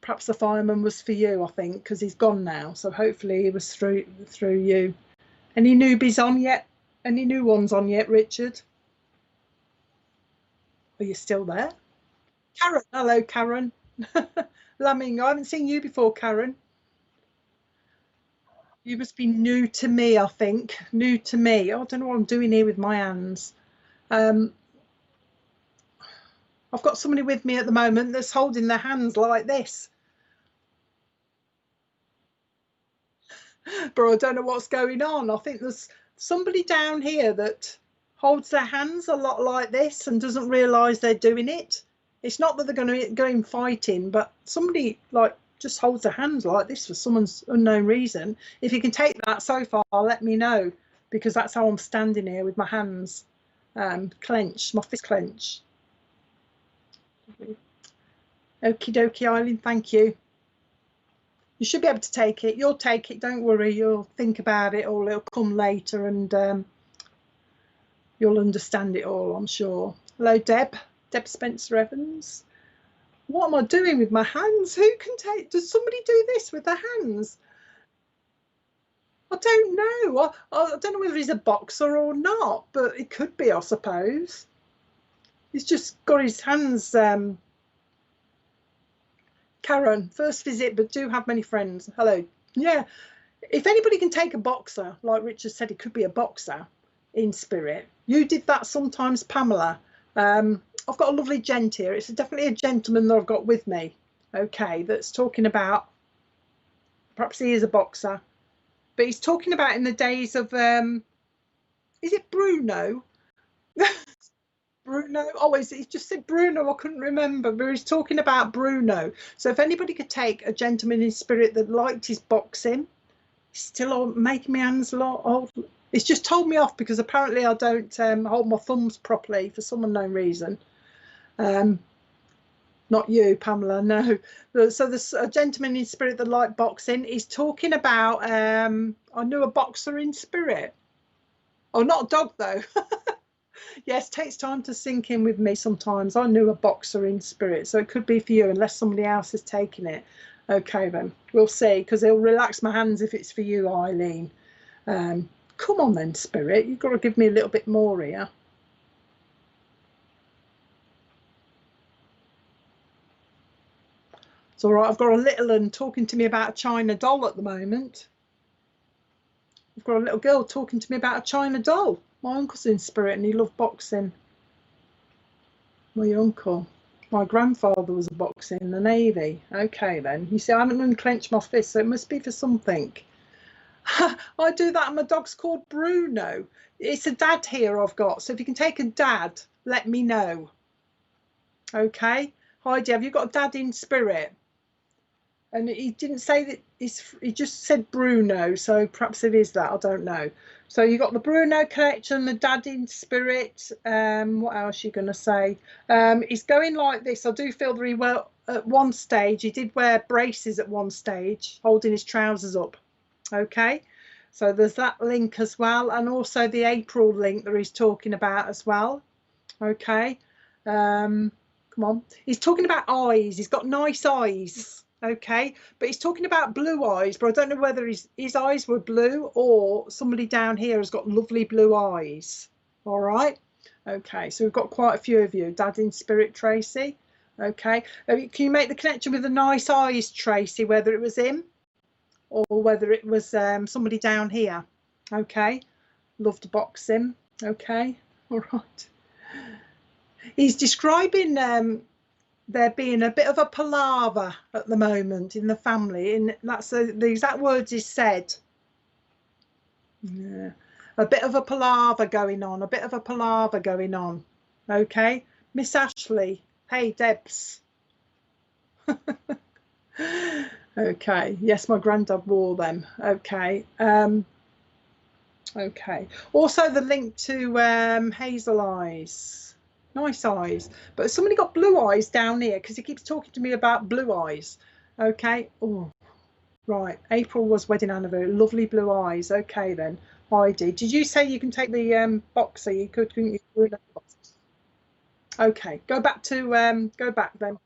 Perhaps the fireman was for you, I think, because he's gone now. So hopefully he was through you. Any newbies on yet? Any new ones on yet, Richard? Are you still there? Karen, hello, Karen. Lamming, I haven't seen you before, Karen. You must be new to me, I think. New to me. Oh, I don't know what I'm doing here with my hands. I've got somebody with me at the moment that's holding their hands like this. But I don't know what's going on. I think there's somebody down here that holds their hands a lot like this and doesn't realise they're doing it. It's not that they're going to go in fighting, but somebody like just holds their hands like this for someone's unknown reason. If you can take that so far, let me know, because that's how I'm standing here with my hands clenched, my fist clenched. Okie dokie, Eileen, thank you. You should be able to take it. You'll take it, don't worry. You'll think about it, or it'll come later, and you'll understand it all, I'm sure. Hello, Deb Spencer Evans. What am I doing with my hands? Who can take? Does somebody do this with their hands? I don't know. I don't know whether he's a boxer or not, but it could be, I suppose. He's just got his hands. Karen, first visit, but do have many friends. Hello. Yeah. If anybody can take a boxer, like Richard said, it could be a boxer in spirit. You did that sometimes, Pamela. I've got a lovely gent here. It's definitely a gentleman that I've got with me. Okay, that's talking about, perhaps he is a boxer, but he's talking about in the days of, is it Bruno? Bruno. Oh, he just said Bruno. I couldn't remember, but he's talking about Bruno. So if anybody could take a gentleman in spirit that liked his boxing, he's still making my hands a lot old. It's just told me off because apparently I don't hold my thumbs properly for some unknown reason. Not you, Pamela, no. So there's a gentleman in spirit that liked boxing. He's talking about, I knew a boxer in spirit. Oh, not a dog though. Yes, takes time to sink in with me sometimes. I knew a boxer in spirit, so it could be for you unless somebody else is taking it. Okay then, we'll see, because it'll relax my hands if it's for you, Eileen. Come on then, spirit, you've got to give me a little bit more here. It's all right, I've got a little one talking to me about a China doll at the moment. I've got a little girl talking to me about a China doll. My uncle's in spirit and he loved boxing. My uncle. My grandfather was a boxer in the Navy. Okay then. You see, I haven't unclenched my fist, so it must be for something. I do that and my dog's called Bruno. It's a dad here I've got. So if you can take a dad, let me know. Okay. Heidi, have you got a dad in spirit? And he didn't say that, he just said Bruno, so perhaps it is that, I don't know. So you got the Bruno connection, the dad in spirit. What else are you going to say? He's going like this. I do feel that he, well, at one stage, he did wear braces at one stage, holding his trousers up. Okay, so there's that link as well, and also the April link that he's talking about as well. Okay, come on, he's talking about eyes. He's got nice eyes. Okay, but he's talking about blue eyes, but I don't know whether his eyes were blue or somebody down here has got lovely blue eyes. All right, okay, so we've got quite a few of you. Dad in spirit, Tracy. Okay, can you make the connection with the nice eyes, Tracy, whether it was him or whether it was somebody down here? Okay, love to box him. Okay, all right. He's describing there being a bit of a palaver at the moment in the family, and that's the exact words he said. Yeah. A bit of a palaver going on, a bit of a palaver going on. Okay, Miss Ashley. Hey, Debs. Okay, yes, my granddad wore them. Okay, okay. Also the link to Hazel Eyes. Nice eyes, but somebody got blue eyes down here because he keeps talking to me about blue eyes. Okay, oh right, April was wedding anniversary, lovely blue eyes. Okay then, Heidi, did you say you can take the boxer? You could, couldn't you? Okay, go back to go back then.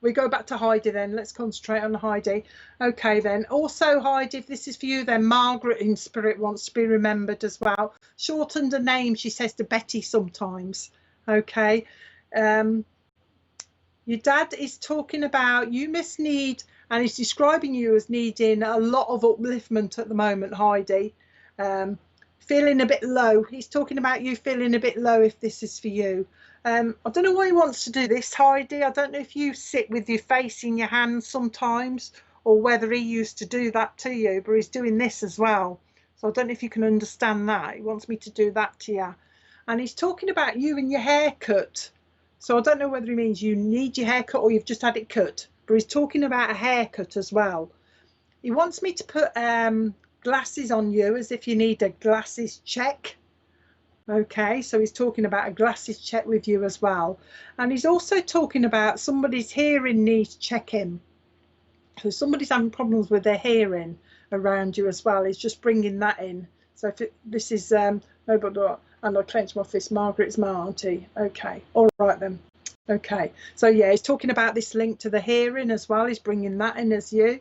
We go back to Heidi then. Let's concentrate on Heidi. Okay then. Also, Heidi, if this is for you, then Margaret in spirit wants to be remembered as well. Shortened a name, she says to Betty sometimes. Okay. Your dad is talking about you must need, and he's describing you as needing a lot of upliftment at the moment, Heidi. Feeling a bit low. He's talking about you feeling a bit low if this is for you. I don't know why he wants to do this, Heidi. I don't know if you sit with your face in your hands sometimes or whether he used to do that to you, but he's doing this as well. So I don't know if you can understand that. He wants me to do that to you. And he's talking about you and your haircut. So I don't know whether he means you need your haircut or you've just had it cut, but he's talking about a haircut as well. He wants me to put glasses on you as if you need a glasses check. Okay, so he's talking about a glasses check with you as well. And he's also talking about somebody's hearing needs checking. So somebody's having problems with their hearing around you as well. He's just bringing that in. So if this is, and I clench my fist, Margaret's my auntie. Okay, all right then. Okay, so yeah, he's talking about this link to the hearing as well. He's bringing that in as you.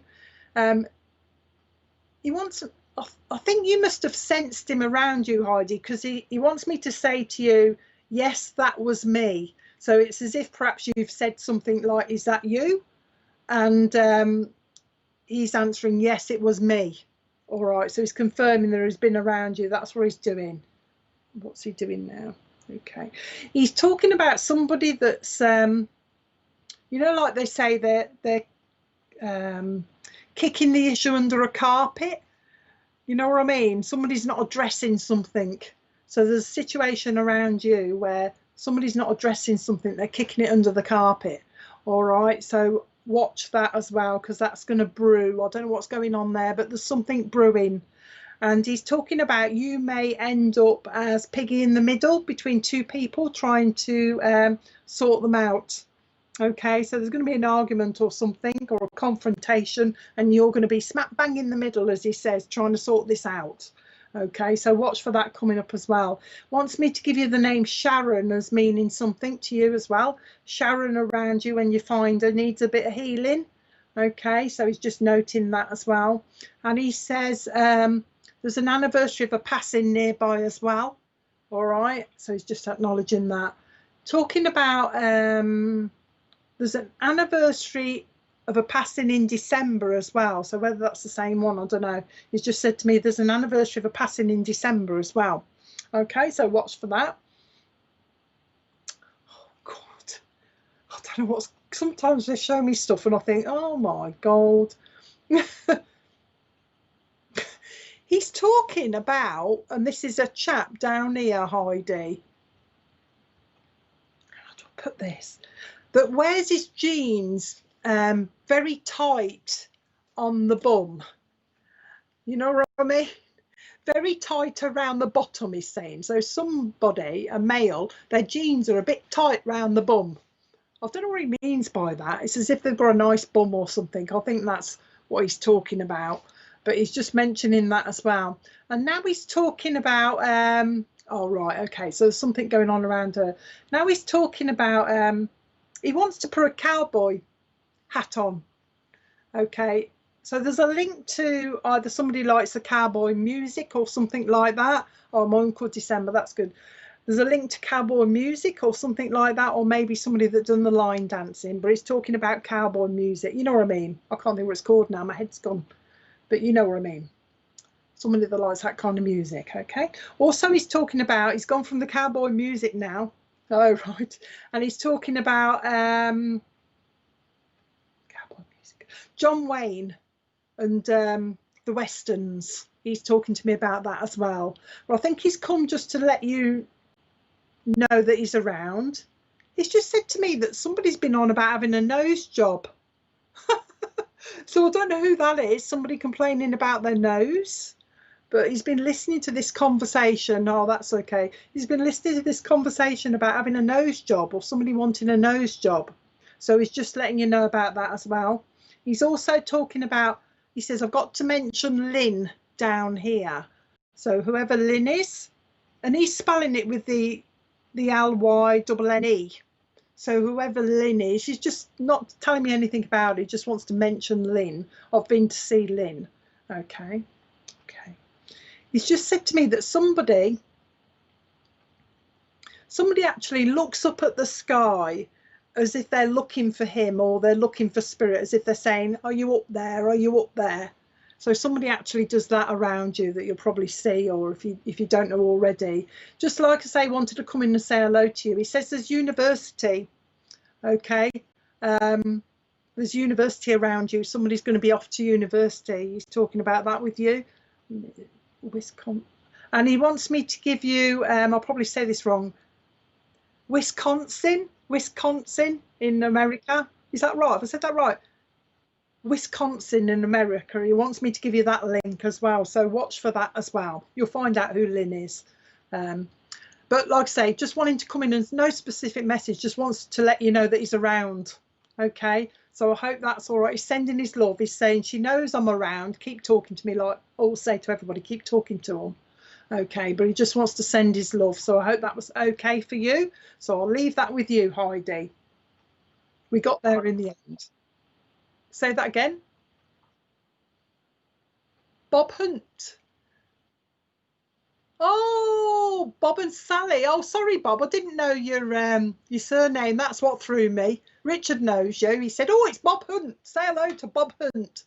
He wants, I think you must have sensed him around you, Heidi, because he wants me to say to you, yes, that was me. So it's as if perhaps you've said something like, is that you? And he's answering, yes, it was me. All right, so he's confirming that he's been around you. That's what he's doing. What's he doing now? Okay, he's talking about somebody that's, you know, like they say they're kicking the issue under a carpet. You know what I mean? Somebody's not addressing something. So there's a situation around you where somebody's not addressing something. They're kicking it under the carpet. All right. So watch that as well, because that's going to brew. I don't know what's going on there, but there's something brewing. And he's talking about you may end up as piggy in the middle between two people trying to sort them out. Okay, so there's going to be an argument or something, or a confrontation, and you're going to be smack bang in the middle, as he says, trying to sort this out. Okay, so watch for that coming up as well. Wants me to give you the name Sharon as meaning something to you as well. Sharon around you when you find her needs a bit of healing. Okay, so he's just noting that as well. And he says there's an anniversary of a passing nearby as well. All right, so he's just acknowledging that. Talking about there's an anniversary of a passing in December as well. So whether that's the same one, I don't know. He's just said to me there's an anniversary of a passing in December as well. Okay, so watch for that. Oh, God. I don't know what's... Sometimes they show me stuff and I think, oh, my God. He's talking about, and this is a chap down here, Heidi. How do I put this? that wears his jeans very tight on the bum. You know what I mean? Very tight around the bottom, he's saying. So somebody, a male, their jeans are a bit tight round the bum. I don't know what he means by that. It's as if they've got a nice bum or something. I think that's what he's talking about. But he's just mentioning that as well. And now he's talking about, oh, right, okay, so there's something going on around her. Now he's talking about, he wants to put a cowboy hat on. Okay, so there's a link to either somebody likes the cowboy music or something like that. Oh, my Uncle December, that's good. There's a link to cowboy music or something like that, or maybe somebody that done the line dancing, but he's talking about cowboy music. You know what I mean? I can't think what it's called now. My head's gone. But you know what I mean. Somebody that likes that kind of music, okay? Also, he's talking about, he's gone from the cowboy music now. Oh, right. And he's talking about cowboy music. John Wayne and the Westerns. He's talking to me about that as well. Well, I think he's come just to let you know that he's around. He's just said to me that somebody's been on about having a nose job. So I don't know who that is, somebody complaining about their nose, but he's been listening to this conversation. Oh, that's okay. He's been listening to this conversation about having a nose job or somebody wanting a nose job. So he's just letting you know about that as well. He's also talking about, he says, I've got to mention Lynn down here. So whoever Lynn is, and he's spelling it with the L-Y-N-N-E. So whoever Lynn is, she's just not telling me anything about it, just wants to mention Lynn. I've been to see Lynn. Okay. Okay. He's just said to me that somebody actually looks up at the sky as if they're looking for him, or they're looking for spirit, as if they're saying, are you up there? Are you up there? So somebody actually does that around you that you'll probably see, or if you don't know already. Just like I say, wanted to come in and say hello to you. He says there's university, okay? There's university around you. Somebody's going to be off to university. He's talking about that with you. Wisconsin. And he wants me to give you, I'll probably say this wrong, Wisconsin in America. Is that right? Have I said that right? Wisconsin in America. He wants me to give you that link as well, so watch for that as well. You'll find out who Lynn is. But like I say, just wanting to come in, and no specific message, just wants to let you know that he's around. Okay, so I hope that's all right. He's sending his love. He's saying she knows I'm around, keep talking to me, like I always say to everybody, keep talking to him. Okay, but he just wants to send his love, so I hope that was okay for you. So I'll leave that with you, Heidi. We got there in the end. Say that again. Bob Hunt. Oh, Bob and Sally. Oh, sorry, Bob. I didn't know your surname. That's what threw me. Richard knows you. He said, oh, it's Bob Hunt. Say hello to Bob Hunt.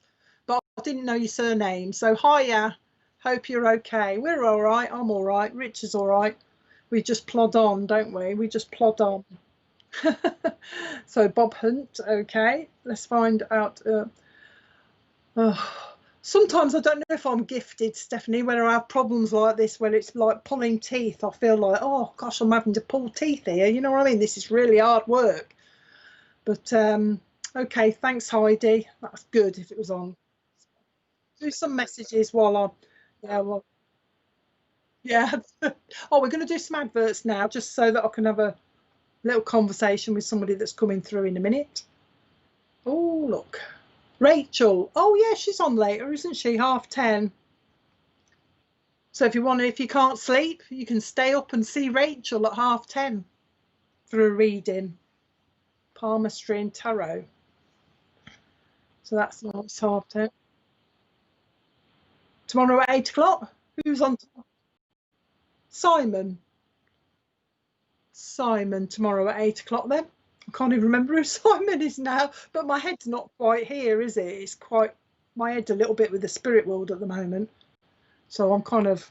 But I didn't know your surname. So hiya. Hope you're okay. We're all right. I'm all right. Richard's all right. We just plod on, don't we? We just plod on. So Bob Hunt. Okay. Let's find out. Sometimes I don't know if I'm gifted, Stephanie, when I have problems like this, when it's like pulling teeth. I feel like, oh gosh, I'm having to pull teeth here. You know what I mean? This is really hard work. But okay, thanks, Heidi. That's good if it was on. Do some messages while I'm, yeah, well, yeah. Oh, we're going to do some adverts now, just so that I can have a little conversation with somebody that's coming through in a minute. Oh, look. Rachel. Oh, yeah, she's on later, isn't she? 10:30. So if you can't sleep, you can stay up and see Rachel at 10:30 for a reading. Palmistry and tarot. So that's nice. 10:30. Tomorrow at 8 o'clock. Who's on? Simon. Simon tomorrow at 8 o'clock then. I can't even remember who Simon is now, but my head's not quite here, is it? It's quite, my head's a little bit with the spirit world at the moment. So I'm kind of,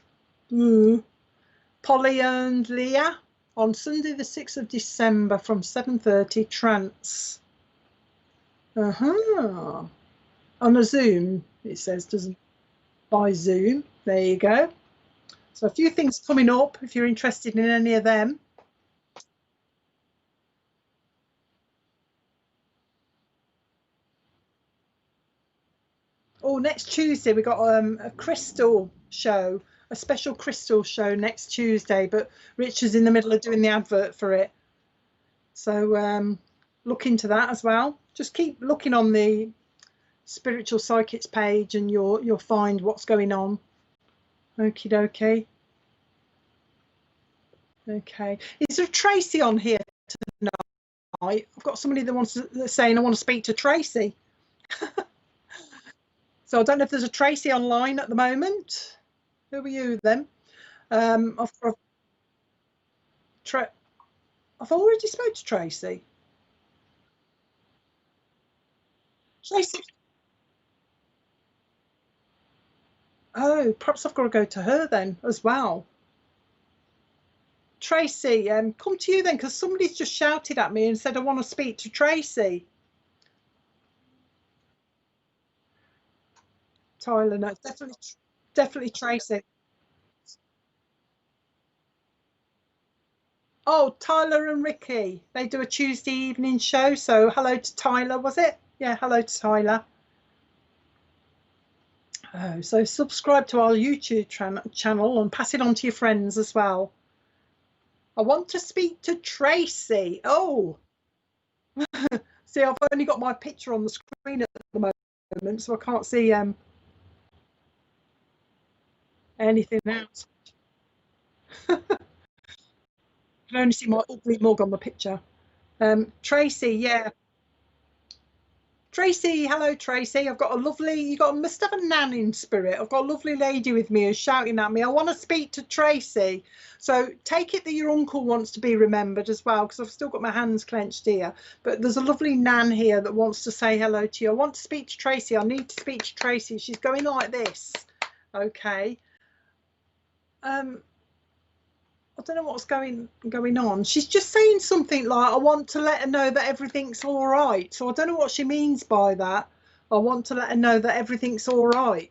Polly and Leah on Sunday the 6th of December from 7:30, trance. On a Zoom, it says, doesn't, by Zoom. There you go. So a few things coming up if you're interested in any of them. Oh, next Tuesday we got a crystal show, a special crystal show next Tuesday, but Richard's in the middle of doing the advert for it. So look into that as well. Just keep looking on the Spiritual Psychics page and you'll find what's going on. Okie dokie. Okay. Is there Tracy on here tonight? I've got somebody that's saying I want to speak to Tracy. So I don't know if there's a Tracy online at the moment. Who are you then? I've already spoke to Tracy. Tracy. Oh, perhaps I've got to go to her then as well. Tracy, come to you then, because somebody's just shouted at me and said I want to speak to Tracy. Tyler, no, definitely Tracy. Oh, Tyler and Ricky, they do a Tuesday evening show. So hello to Tyler, was it? Yeah, hello to Tyler. Oh, so subscribe to our YouTube channel and pass it on to your friends as well. I want to speak to Tracy. Oh, see, I've only got my picture on the screen at the moment, so I can't see anything else. I can only see my ugly mug on the picture. Tracy, yeah. Tracy, hello Tracy. I've got a lovely, must have a nan in spirit. I've got a lovely lady with me who's shouting at me. I want to speak to Tracy. So take it that your uncle wants to be remembered as well, because I've still got my hands clenched here. But there's a lovely nan here that wants to say hello to you. I want to speak to Tracy. I need to speak to Tracy. She's going like this. Okay. I don't know what's going on. She's just saying something like, I want to let her know that everything's all right. So I don't know what she means by that. I want to let her know that everything's all right.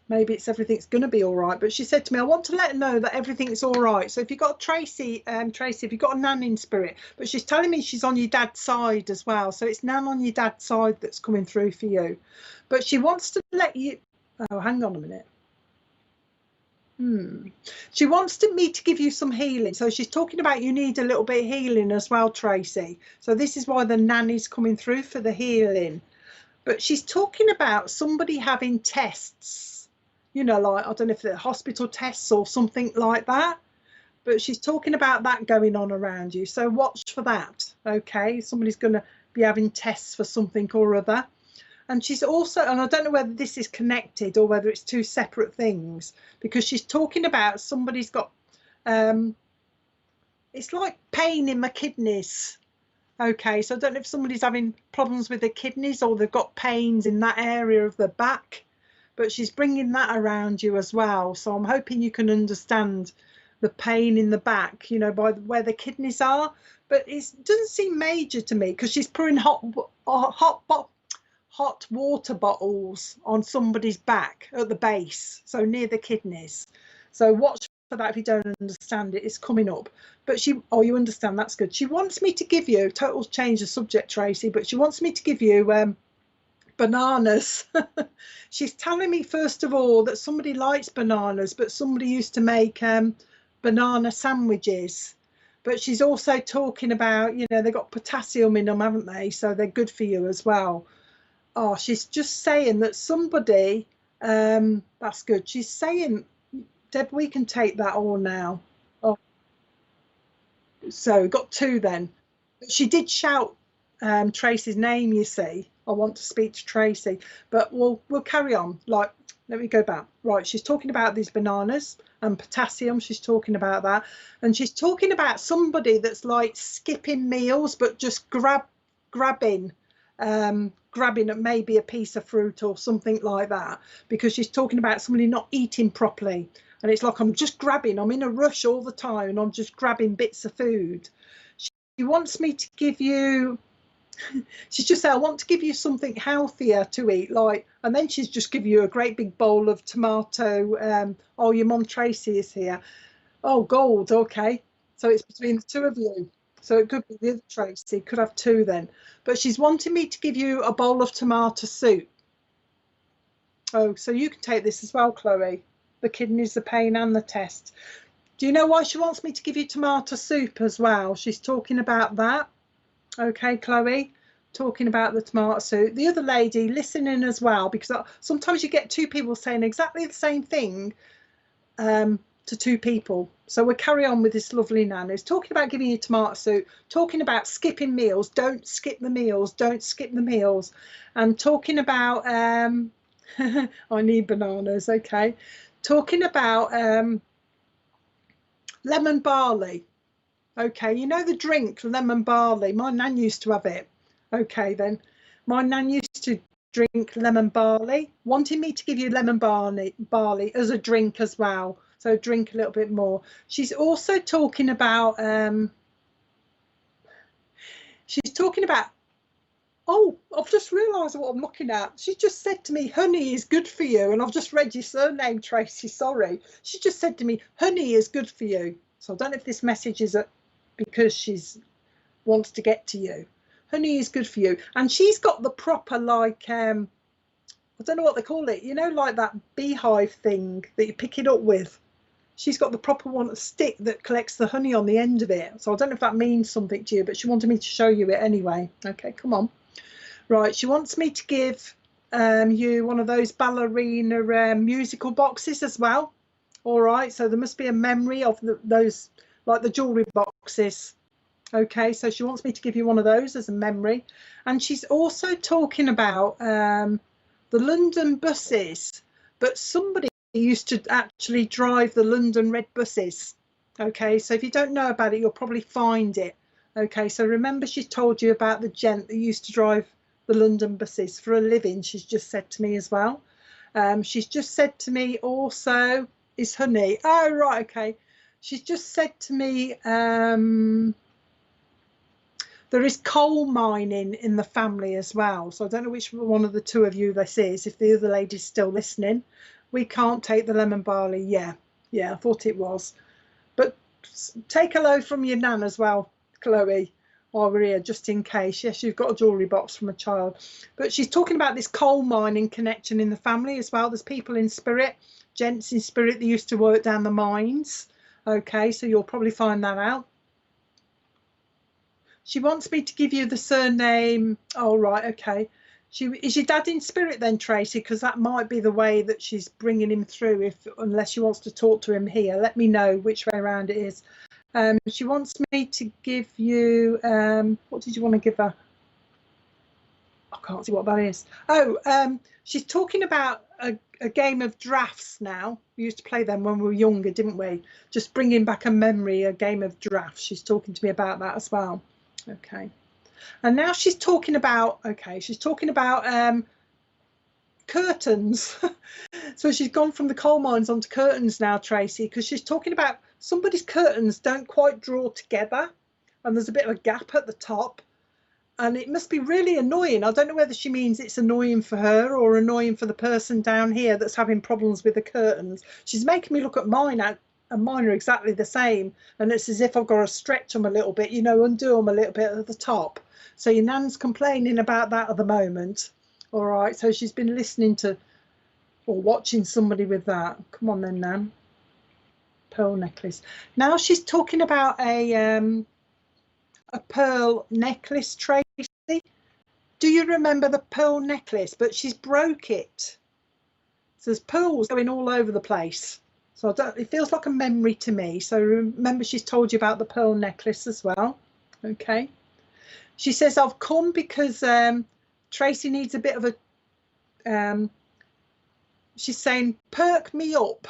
Maybe it's everything's going to be all right. But she said to me, I want to let her know that everything's all right. So if you've got Tracy, if you've got a nan in spirit, but she's telling me she's on your dad's side as well. So it's nan on your dad's side that's coming through for you. But she wants to let you, oh, hang on a minute. She wants me to give you some healing. So she's talking about you need a little bit of healing as well, Tracy. So this is why the nanny's coming through for the healing. But she's talking about somebody having tests, you know, like, I don't know if they're hospital tests or something like that. But she's talking about that going on around you. So watch for that. Okay, somebody's going to be having tests for something or other. And she's also, and I don't know whether this is connected or whether it's two separate things, because she's talking about somebody's got, it's like pain in my kidneys. Okay, so I don't know if somebody's having problems with their kidneys or they've got pains in that area of the back, but she's bringing that around you as well. So I'm hoping you can understand the pain in the back, you know, by where the kidneys are. But it doesn't seem major to me, because she's pouring hot water bottles on somebody's back at the base, so near the kidneys. So watch for that if you don't understand it. It's coming up. But you understand, that's good. She wants me to give you, total change of subject, Tracy, but she wants me to give you bananas. She's telling me, first of all, that somebody likes bananas, but somebody used to make banana sandwiches. But she's also talking about, you know, they've got potassium in them, haven't they? So they're good for you as well. Oh, she's just saying that somebody, that's good. She's saying, Deb, we can take that all now. Oh, so we've got two then. She did shout Tracy's name, you see. I want to speak to Tracy, but we'll carry on. Like, let me go back. Right, she's talking about these bananas and potassium. She's talking about that. And she's talking about somebody that's like skipping meals, but just grabbing maybe a piece of fruit or something like that, because she's talking about somebody not eating properly, and it's like, I'm just grabbing, I'm in a rush all the time and I'm just grabbing bits of food. She wants me to give you, she's just saying, I want to give you something healthier to eat, like, and then she's just give you a great big bowl of tomato. Oh, your mum Tracy is here. Oh, gold. Okay, so it's between the two of you. So it could be the other Tracy, could have two then. But she's wanting me to give you a bowl of tomato soup. Oh, so you can take this as well, Chloe. The kidneys, the pain and the test. Do you know why she wants me to give you tomato soup as well? She's talking about that. Okay, Chloe, talking about the tomato soup. The other lady listening as well, because sometimes you get two people saying exactly the same thing to two people. So we'll carry on with this lovely nan who's talking about giving you tomato soup, talking about skipping meals, don't skip the meals, don't skip the meals, and talking about I need bananas. Okay, talking about lemon barley. Okay, you know the drink lemon barley, my nan used to have it. Okay, then my nan used to drink lemon barley, wanting me to give you lemon barley as a drink as well, so drink a little bit more. She's also talking about oh, I've just realised what I'm looking at. She just said to me, honey is good for you. And I've just read your surname, Tracy, sorry. She just said to me, honey is good for you. So I don't know if this message is because she's wants to get to you. Honey is good for you. And she's got the proper, like, I don't know what they call it, you know, like that beehive thing that you pick it up with. She's got the proper one, a stick that collects the honey on the end of it. So I don't know if that means something to you, but she wanted me to show you it anyway. Okay, come on. Right, she wants me to give you one of those ballerina musical boxes as well. All right, so there must be a memory of those, like the jewellery boxes. Okay, so she wants me to give you one of those as a memory. And she's also talking about the London buses, but somebody used to actually drive the London red buses. Okay, so if you don't know about it, you'll probably find it. Okay, so remember she told you about the gent that used to drive the London buses for a living. She's just said to me as well. She's just said to me also is honey. Oh, right, okay. She's just said to me there is coal mining in the family as well. So I don't know which one of the two of you this is. If the other lady's still listening, we can't take the lemon barley. Yeah, I thought it was. But take a load from your nan as well, Chloe, while we're here, just in case. Yes, you've got a jewellery box from a child. But she's talking about this coal mining connection in the family as well. There's people in spirit, gents in spirit that used to work down the mines. Okay, so you'll probably find that out. She wants me to give you the surname. Oh, right, okay. Is your dad in spirit then, Tracy? Because that might be the way that she's bringing him through, unless she wants to talk to him here. Let me know which way around it is. She wants me to give you, what did you want to give her? I can't see what that is. Oh, she's talking about a game of drafts now. We used to play them when we were younger, didn't we? Just bringing back a memory, a game of drafts. She's talking to me about that as well. Okay. And now she's talking about, curtains. So she's gone from the coal mines onto curtains now, Tracy, because she's talking about somebody's curtains don't quite draw together and there's a bit of a gap at the top, and it must be really annoying. I don't know whether she means it's annoying for her or annoying for the person down here that's having problems with the curtains. She's making me look at mine, and mine are exactly the same, and it's as if I've got to stretch them a little bit, you know, undo them a little bit at the top. So your nan's complaining about that at the moment. All right, so she's been listening to or watching somebody with that. Come on then, Nan. Pearl necklace. Now she's talking about a pearl necklace, Tracy. Do you remember the pearl necklace? But she's broke it. So there's pearls going all over the place. So it feels like a memory to me. So remember, she's told you about the pearl necklace as well. Okay. She says, I've come because Tracy needs a bit of a, she's saying, perk me up.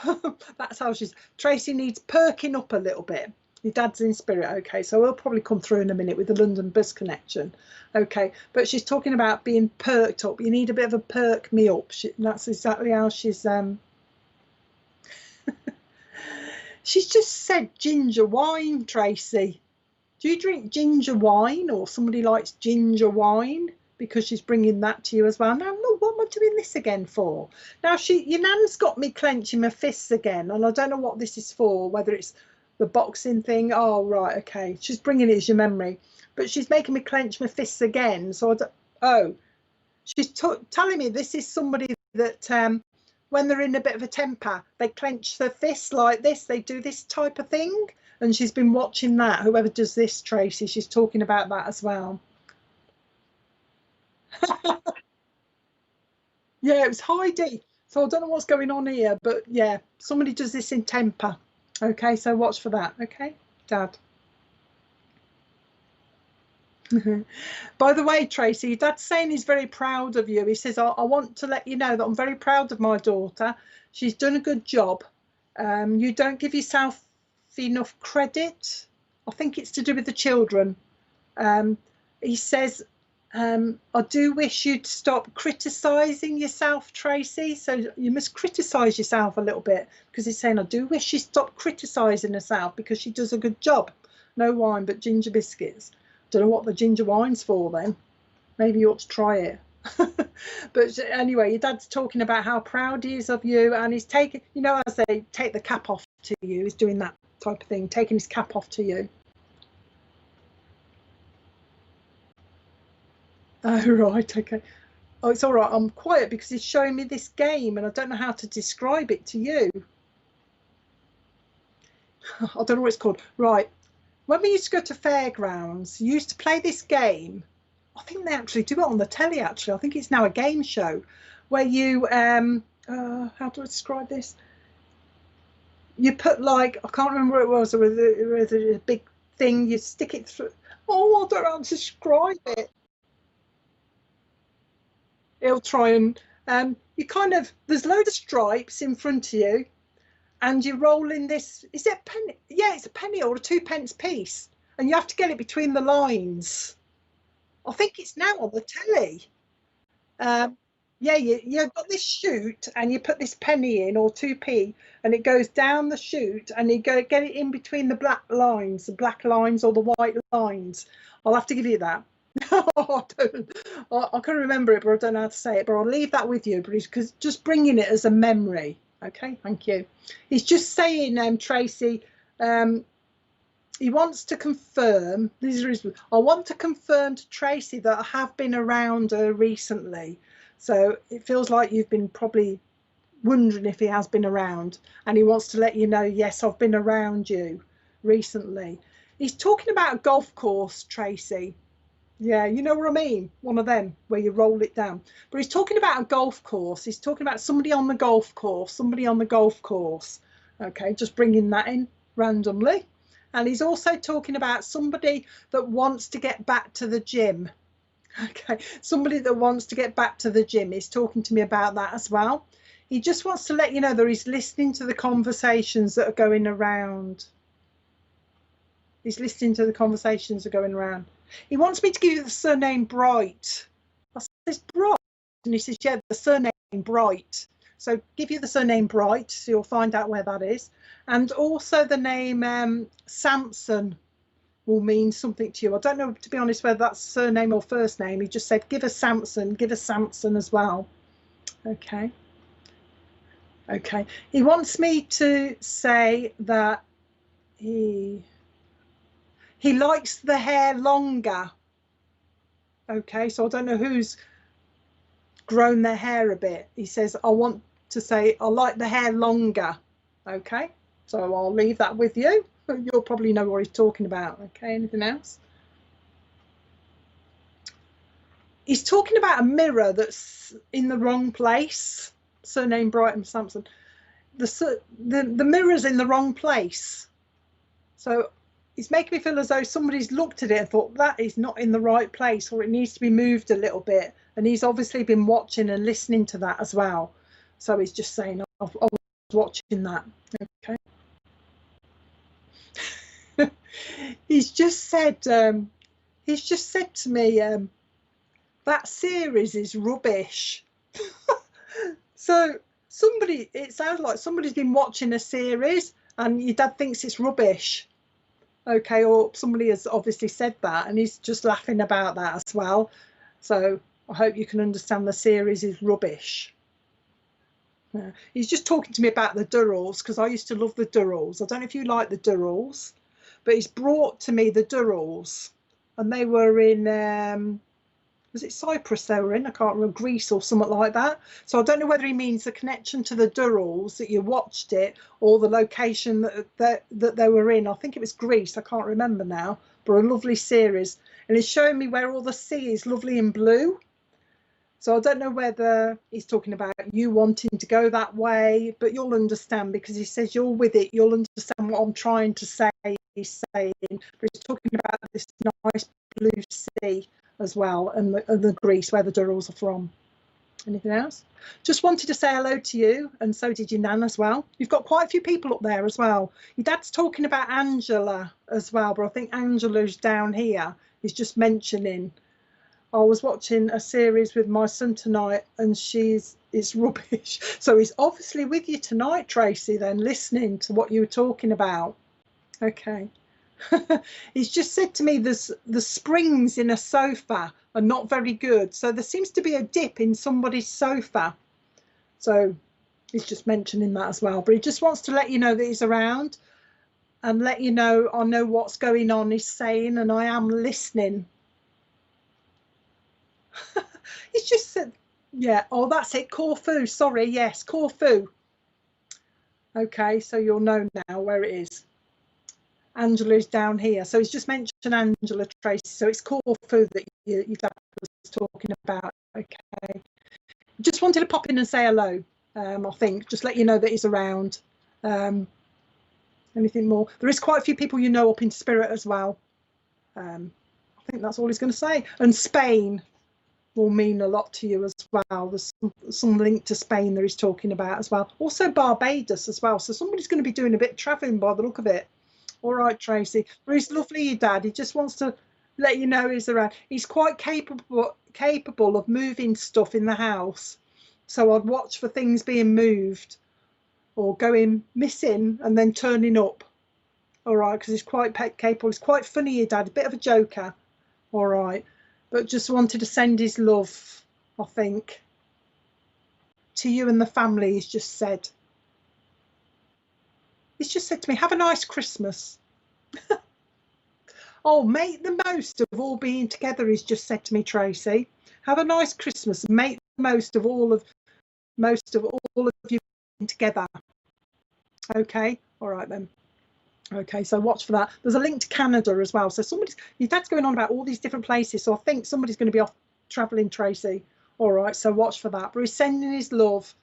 That's how Tracy needs perking up a little bit. Your dad's in spirit. Okay, so we'll probably come through in a minute with the London bus connection. Okay, but she's talking about being perked up. You need a bit of a perk me up. That's exactly how she's she's just said ginger wine, Tracy. Do you drink ginger wine, or somebody likes ginger wine? Because she's bringing that to you as well. Now, look, what am I doing this again for? Now, your nan's got me clenching my fists again, and I don't know what this is for, whether it's The boxing thing. Oh, right, okay. She's bringing it as your memory, but she's making me clench my fists again. So oh, she's telling me this is somebody that when they're in a bit of a temper, they clench their fists like this. They do this type of thing, and she's been watching that. Whoever does this, Tracy, she's talking about that as well. Yeah, it was Heidi. So I don't know what's going on here, but yeah, somebody does this in temper. Okay, so watch for that. Okay, Dad. By the way, Tracy, your dad's saying he's very proud of you. He says, I want to let you know that I'm very proud of my daughter. She's done a good job. You don't give yourself enough credit. I think it's to do with the children. He says, I do wish you'd stop criticising yourself, Tracy. So you must criticise yourself a little bit, because he's saying, I do wish she stopped criticising herself because she does a good job. No wine, but ginger biscuits. Don't know what the ginger wine's for then. Maybe you ought to try it. But anyway, your dad's talking about how proud he is of you, and he's taking, you know, as they take the cap off to you, he's doing that type of thing, taking his cap off to you. Oh, right, okay. Oh, it's all right. I'm quiet because he's showing me this game and I don't know how to describe it to you. I don't know what it's called. Right. When we used to go to fairgrounds, you used to play this game. I think they actually do it on the telly, actually. I think it's now a game show where you, how do I describe this? You put, like, I can't remember what it was, with a big thing, you stick it through. Oh, I don't know how to describe it. He'll try and, you kind of, there's loads of stripes in front of you, and you roll in this, is it a penny? Yeah, it's a penny or a 2p piece, and you have to get it between the lines. I think it's now on the telly. Yeah, you've got this chute and you put this penny in, or 2p, and it goes down the chute and you go get it in between the black lines or the white lines. I'll have to give you that. I can remember it, but I don't know how to say it. But I'll leave that with you, because just bringing it as a memory. Okay, thank you. He's just saying, Tracy, he wants to confirm. I want to confirm to Tracy that I have been around her recently. So it feels like you've been probably wondering if he has been around, and he wants to let you know, yes, I've been around you recently. He's talking about a golf course, Tracy. Yeah, you know what I mean? One of them where you roll it down. But he's talking about a golf course. He's talking about somebody on the golf course, Okay, just bringing that in randomly. And he's also talking about somebody that wants to get back to the gym. Okay, somebody that wants to get back to the gym. He's talking to me about that as well. He just wants to let you know that he's listening to the conversations that are going around. He's listening to the conversations that are going around. He wants me to give you the surname Bright. I says Bright, and he says, yeah, the surname Bright. So give you the surname Bright, so you'll find out where that is. And also the name Samson will mean something to you. I don't know, to be honest, whether that's surname or first name. He just said, give us Samson as well. Okay. Okay. He wants me to say that he likes the hair longer. Okay, so I don't know who's grown their hair a bit. He says, I want to say, I like the hair longer. Okay, so I'll leave that with you. You'll probably know what he's talking about. Okay, anything else? He's talking about a mirror that's in the wrong place. Surname Brighton Sampson. The mirror's in the wrong place. So it's making me feel as though somebody's looked at it and thought that is not in the right place, or it needs to be moved a little bit. And he's obviously been watching and listening to that as well. So he's just saying, I was watching that. Okay. He's just said to me, that series is rubbish. So it sounds like somebody's been watching a series and your dad thinks it's rubbish. Okay, or somebody has obviously said that and he's just laughing about that as well. So I hope you can understand the series is rubbish. Yeah. He's just talking to me about the Durrells, because I used to love the Durrells. I don't know if you like the Durrells, but he's brought to me the Durrells, and they were in was it Cyprus they were in? I can't remember, Greece or something like that. So I don't know whether he means the connection to the Durrells, that you watched it, or the location that they were in. I think it was Greece. I can't remember now, but a lovely series, and it's showing me where all the sea is lovely and blue. So I don't know whether he's talking about you wanting to go that way, but you'll understand, because he says you're with it. You'll understand what I'm trying to say. He's saying, but he's talking about this nice blue sea as well, and the Greece where the Durrells are from. Anything else? Just wanted to say hello to you, and so did your nan as well. You've got quite a few people up there as well. Your dad's talking about Angela as well, but I think Angela's down here. He's just mentioning. I was watching a series with my son tonight, and it's rubbish. So he's obviously with you tonight, Tracy, then listening to what you were talking about. Okay. He's just said to me the springs in a sofa are not very good. So there seems to be a dip in somebody's sofa. So he's just mentioning that as well. But he just wants to let you know that he's around, and let you know I know what's going on, he's saying, and I am listening. It's just said, yeah. Oh, that's it. Corfu. Sorry. Yes, Corfu. Okay, so you'll know now where it is. Angela is down here. So he's just mentioned Angela, Tracy. So it's Corfu that your dad was talking about. Okay. Just wanted to pop in and say hello. I think just let you know that he's around. Anything more? There is quite a few people you know up in spirit as well. I think that's all he's going to say. And Spain will mean a lot to you as well. There's some link to Spain that he's talking about as well. Also Barbados as well. So somebody's going to be doing a bit of travelling by the look of it. All right, Tracy. But he's lovely, your dad. He just wants to let you know he's around. He's quite capable of moving stuff in the house. So I'd watch for things being moved or going missing and then turning up. All right, because he's quite capable. He's quite funny, your dad. A bit of a joker. All right. But just wanted to send his love, I think, to you and the family. He's just said. He's just said to me, have a nice Christmas. Oh, make the most of all being together, he's just said to me, Tracy. Have a nice Christmas and make the most of all of you being together. Okay, all right then. Okay, so watch for that. There's a link to Canada as well. So your dad's going on about all these different places. So I think somebody's going to be off traveling, Tracy. All right, so watch for that. But he's sending his love.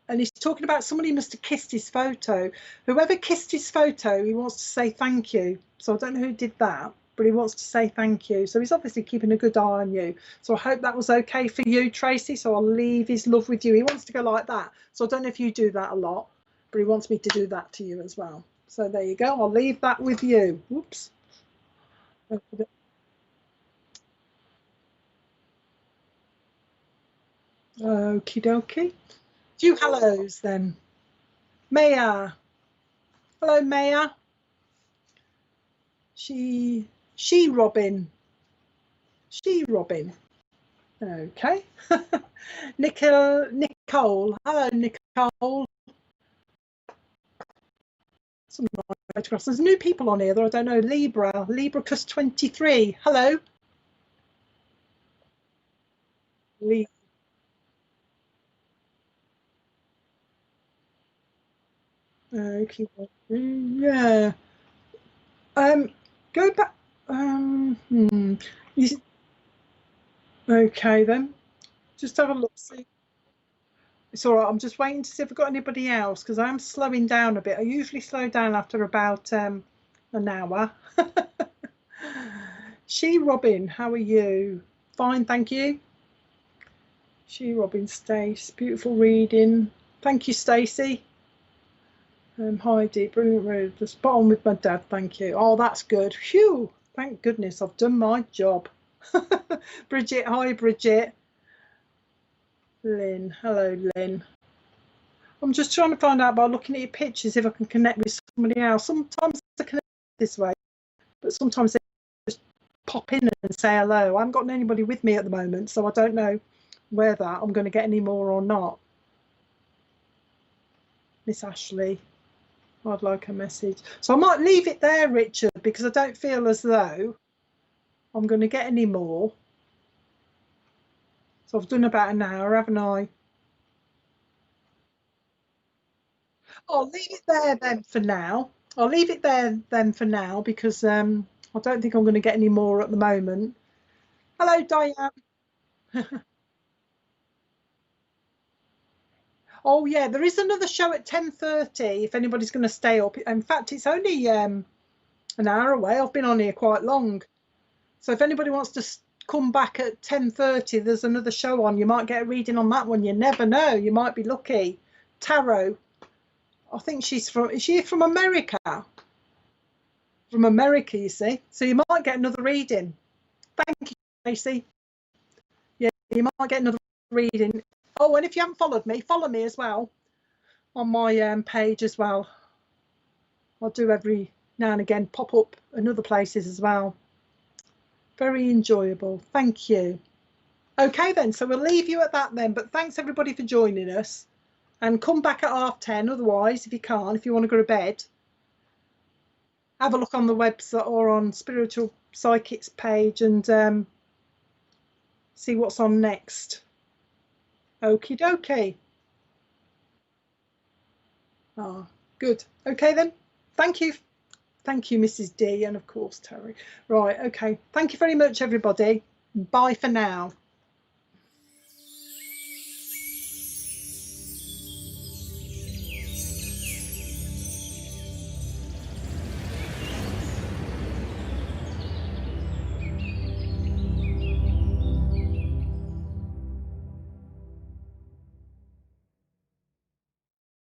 And he's talking about somebody must have kissed his photo. Whoever kissed his photo, he wants to say thank you. So I don't know who did that, but he wants to say thank you. So he's obviously keeping a good eye on you. So I hope that was okay for you, Tracy. So I'll leave his love with you. He wants to go like that. So I don't know if you do that a lot, but he wants me to do that to you as well. So there you go. I'll leave that with you. Whoops. Okie dokie. Few hellos then. Maya. Hello, Maya. She Robin. She Robin. Okay. Nicole. Hello, Nicole. Some nice photographs. There's new people on here that I don't know. Libra Cus 23. Hello. Okay. Yeah. Go back. Okay then. Just have a look. See. It's all right. I'm just waiting to see if I've got anybody else, because I'm slowing down a bit. I usually slow down after about an hour. She Robin, how are you? Fine, thank you. She Robin, Stace, beautiful reading. Thank you, Stacey. Heidi, brilliant read. The spot on with my dad, thank you. Oh, that's good. Phew, thank goodness I've done my job. Bridget, hi Bridget. Lynn, hello Lynn. I'm just trying to find out by looking at your pictures if I can connect with somebody else. Sometimes I connect this way, but sometimes they just pop in and say hello. I haven't got anybody with me at the moment, so I don't know whether I'm going to get any more or not. Miss Ashley, I'd like a message. So I might leave it there, Richard, because I don't feel as though I'm going to get any more. So I've done about an hour, haven't I? I'll leave it there then for now. I'll leave it there then for now because I don't think I'm going to get any more at the moment. Hello, Diane. Oh yeah, there is another show at 10:30 if anybody's going to stay up. In fact, it's only an hour away. I've been on here quite long. So if anybody wants to come back at 10:30, there's another show on. You might get a reading on that one. You never know. You might be lucky. Tarot. I think she's from, is she from America? From America, you see. So you might get another reading. Thank you, Tracy. Yeah, you might get another reading. Oh, and if you haven't followed me, follow me as well on my page as well. I'll do every now and again pop up in other places as well. Very enjoyable. Thank you. Okay then, so we'll leave you at that then, but thanks everybody for joining us, and come back at 10:30 otherwise if you can't, if you want to go to bed. Have a look on the website or on Spiritual Psychics page and see what's on next. Okie dokie. Ah, good. Okay then. Thank you. Thank you, Mrs. D, and of course Terry. Right, okay. Thank you very much, everybody. Bye for now.